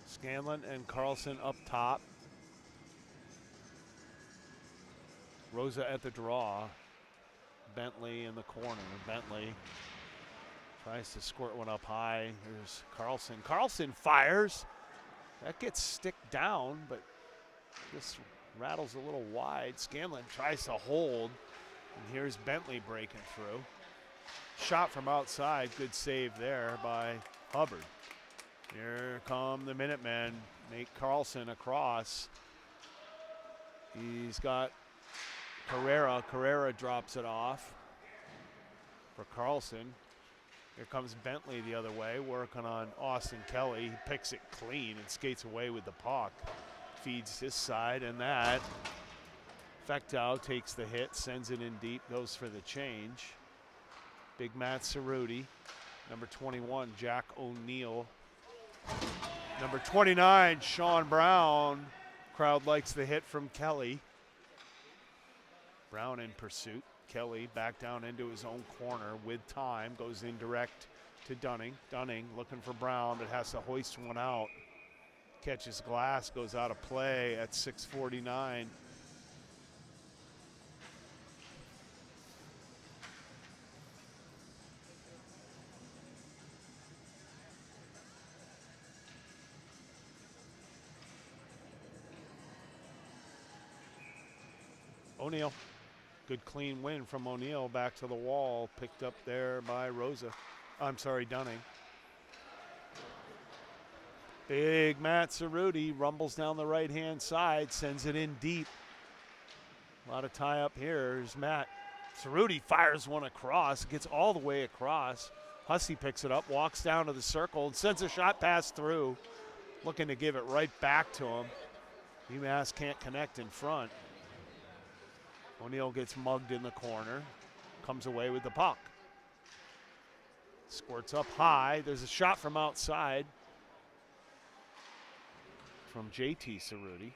Scanlon and Carlson up top. Rosa at the draw. Bentley in the corner. Bentley tries to squirt one up high. Here's Carlson. Carlson fires. That gets sticked down, but this rattles a little wide. Scanlon tries to hold. And here's Bentley breaking through. Shot from outside. Good save there by Hubbard. Here come the Minutemen. Nate Carlson across. He's got Carrera. Carrera drops it off for Carlson. Here comes Bentley the other way, working on Austin Kelly. He picks it clean and skates away with the puck. Feeds his side, and that. Fechtow takes the hit, sends it in deep, goes for the change. Big Matt Cerruti. Number 21, Jack O'Neill. Number 29, Sean Brown. Crowd likes the hit from Kelly. Brown in pursuit. Kelly back down into his own corner with time. Goes indirect to Dunning. Dunning looking for Brown, but has to hoist one out. Catches glass, goes out of play at 6:49. O'Neill. Good clean win from O'Neill back to the wall. Picked up there by Dunning. Big Matt Cerruti rumbles down the right-hand side, sends it in deep. A lot of tie up here. Here's Matt. Cerruti fires one across, gets all the way across. Hussey picks it up, walks down to the circle, and sends a shot pass through. Looking to give it right back to him. UMass can't connect in front. O'Neill gets mugged in the corner, comes away with the puck. Squirts up high. There's a shot from outside from JT Cerruti.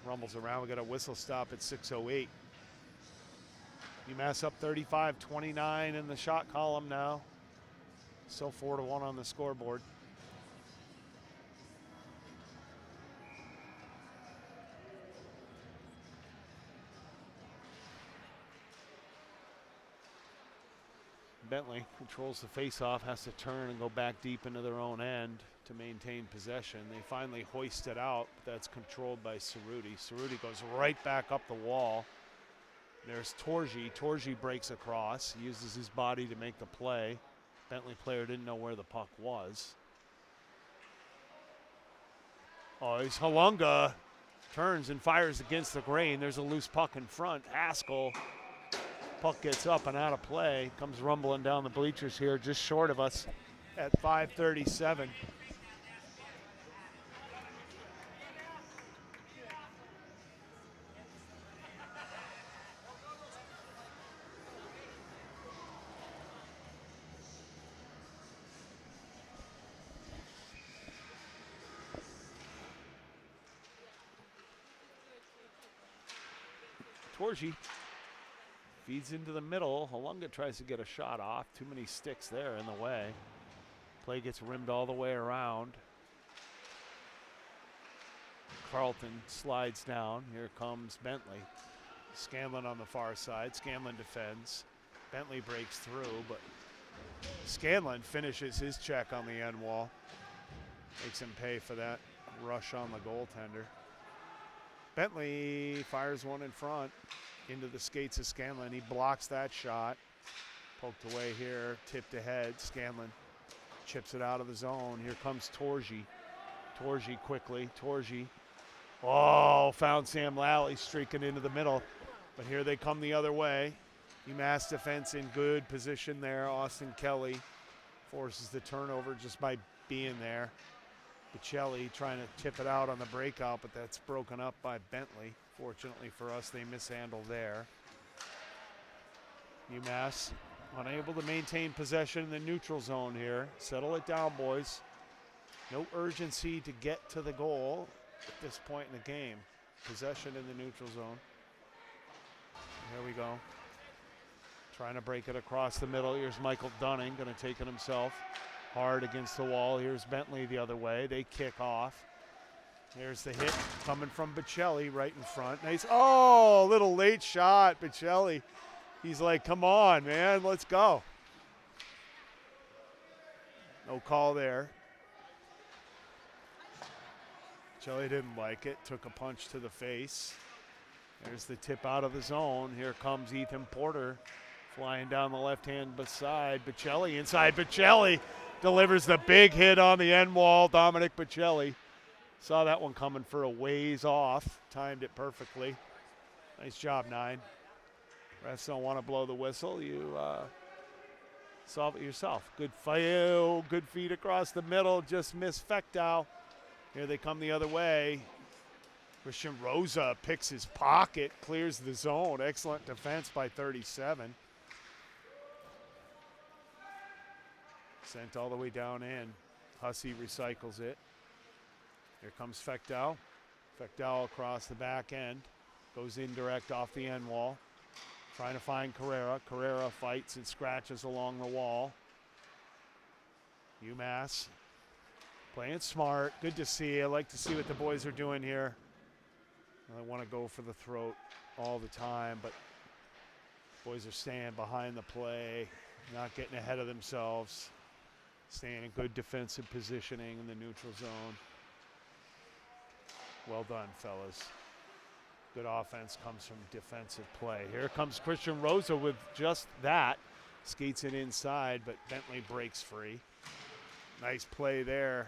Rumbles around. We got a whistle stop at 6:08. UMass up 35-29 in the shot column now. Still 4-1 on the scoreboard. Bentley controls the faceoff, has to turn and go back deep into their own end to maintain possession. They finally hoist it out, but that's controlled by Cerruti. Cerruti goes right back up the wall. There's Torgi. Torgi breaks across, uses his body to make the play. Bentley player didn't know where the puck was. Oh, he's Halunga. Turns and fires against the grain. There's a loose puck in front. Haskell. Puck gets up and out of play. Comes rumbling down the bleachers here just short of us at 5:37. Torgi feeds into the middle. Halunga tries to get a shot off. Too many sticks there in the way. Play gets rimmed all the way around. Carlton slides down. Here comes Bentley. Scanlon on the far side. Scanlon defends. Bentley breaks through, but Scanlon finishes his check on the end wall. Makes him pay for that rush on the goaltender. Bentley fires one in front. into the skates of Scanlon. He blocks that shot. Poked away here, tipped ahead. Scanlon chips it out of the zone. Here comes Torgi. Torgi quickly. Torgi. Oh, found Sam Lally streaking into the middle. But here they come the other way. UMass defense in good position there. Austin Kelly forces the turnover just by being there. Bocelli trying to tip it out on the breakout, but that's broken up by Bentley. Fortunately for us, they mishandle there. UMass unable to maintain possession in the neutral zone here. Settle it down, boys. No urgency to get to the goal at this point in the game. Possession in the neutral zone. Here we go. Trying to break it across the middle. Here's Michael Dunning, going to take it himself. Hard against the wall. Here's Bentley the other way. They kick off. Here's the hit coming from Bocelli right in front. Nice. Oh, little late shot, Bocelli. He's like, come on, man, let's go. No call there. Bocelli didn't like it. Took a punch to the face. There's the tip out of the zone. Here comes Ethan Porter flying down the left-hand side. Bocelli inside. Bocelli delivers the big hit on the end wall. Dominic Bocelli. Saw that one coming for a ways off. Timed it perfectly. Nice job, 9. Refs don't want to blow the whistle. You solve it yourself. Good fight. Good feed across the middle. Just missed Fechtow. Here they come the other way. Christian Rosa picks his pocket, clears the zone. Excellent defense by 37. Sent all the way down in. Hussey recycles it. Here comes Fechtow. Fechtow across the back end. Goes indirect off the end wall. Trying to find Carrera. Carrera fights and scratches along the wall. UMass playing smart. Good to see. I like to see what the boys are doing here. They want to go for the throat all the time, but boys are staying behind the play, not getting ahead of themselves, staying in good defensive positioning in the neutral zone. Well done, fellas. Good offense comes from defensive play. Here comes Christian Rosa with just that. Skates it inside, but Bentley breaks free. Nice play there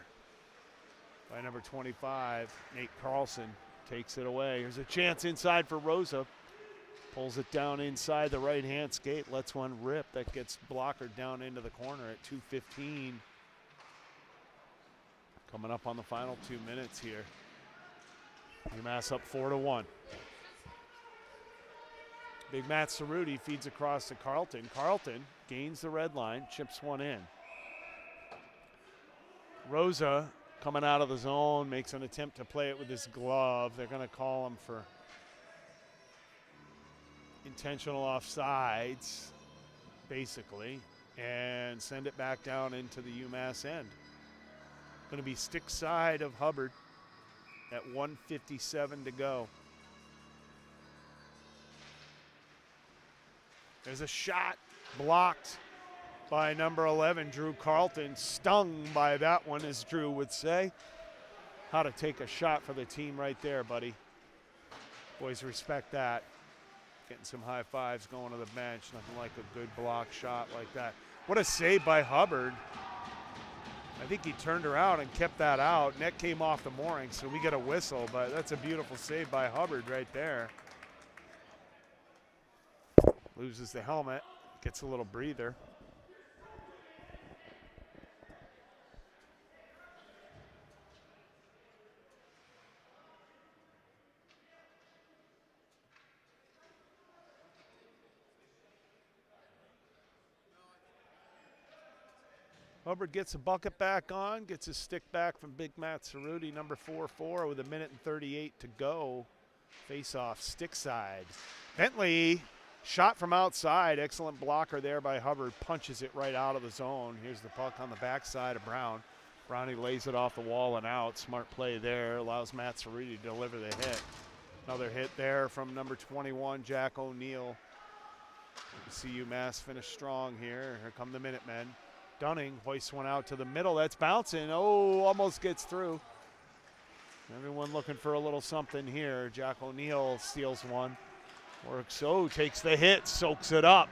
by number 25, Nate Carlson. Takes it away. Here's a chance inside for Rosa. Pulls it down inside the right-hand skate. Lets one rip. That gets blocker down into the corner at 2:15. Coming up on the final 2 minutes here. UMass up 4-1. Big Matt Cerruti feeds across to Carlton. Carlton gains the red line, chips one in. Rosa coming out of the zone, makes an attempt to play it with his glove. They're going to call him for intentional offsides, basically, and send it back down into the UMass end. Going to be stick side of Hubbard at 1:57 to go. There's a shot blocked by number 11, Drew Carlton. Stung by that one, as Drew would say. How to take a shot for the team right there, buddy. Boys respect that. Getting some high fives going to the bench. Nothing like a good block shot like that. What a save by Hubbard. I think he turned around and kept that out. Net came off the mooring, so we get a whistle, but that's a beautiful save by Hubbard right there. Loses the helmet, gets a little breather. Hubbard gets a bucket back on, gets his stick back from Big Matt Cerruti, number 4-4, with 1:38 to go. Face off, stick side. Bentley, shot from outside. Excellent blocker there by Hubbard. Punches it right out of the zone. Here's the puck on the backside of Brown. Brownie lays it off the wall and out. Smart play there. Allows Matt Cerruti to deliver the hit. Another hit there from number 21, Jack O'Neill. You see UMass finish strong here. Here come the Minutemen. Dunning hoists one out to the middle. That's bouncing. Oh, almost gets through. Everyone looking for a little something here. Jack O'Neill steals one. Works, takes the hit, soaks it up.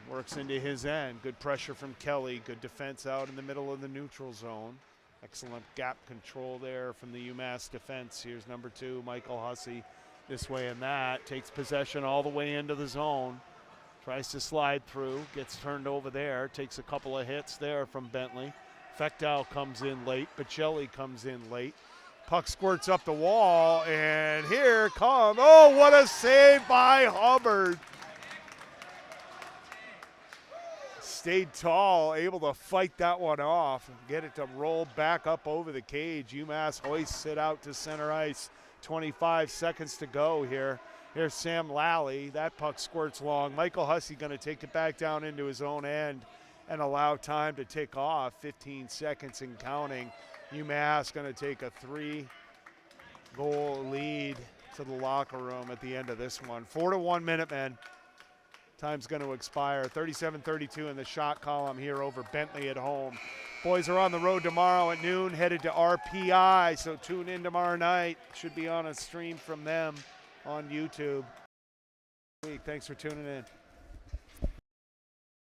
Works into his end. Good pressure from Kelly. Good defense out in the middle of the neutral zone. Excellent gap control there from the UMass defense. Here's number 2, Michael Hussey, this way and that. Takes possession all the way into the zone. Tries to slide through, gets turned over there. Takes a couple of hits there from Bentley. Fechtow comes in late. Bocelli comes in late. Puck squirts up the wall, and here comes, oh, what a save by Hubbard. Stayed tall, able to fight that one off and get it to roll back up over the cage. UMass hoists it out to center ice. 25 seconds to go here. Here's Sam Lally. That puck squirts long. Michael Hussey going to take it back down into his own end and allow time to tick off. 15 seconds and counting. UMass going to take a 3-goal lead to the locker room at the end of this one. 4-1 Minutemen. Time's going to expire. 37-32 in the shot column here over Bentley at home. Boys are on the road tomorrow at noon, headed to RPI, so tune in tomorrow night. Should be on a stream from them on YouTube. Thanks for tuning in.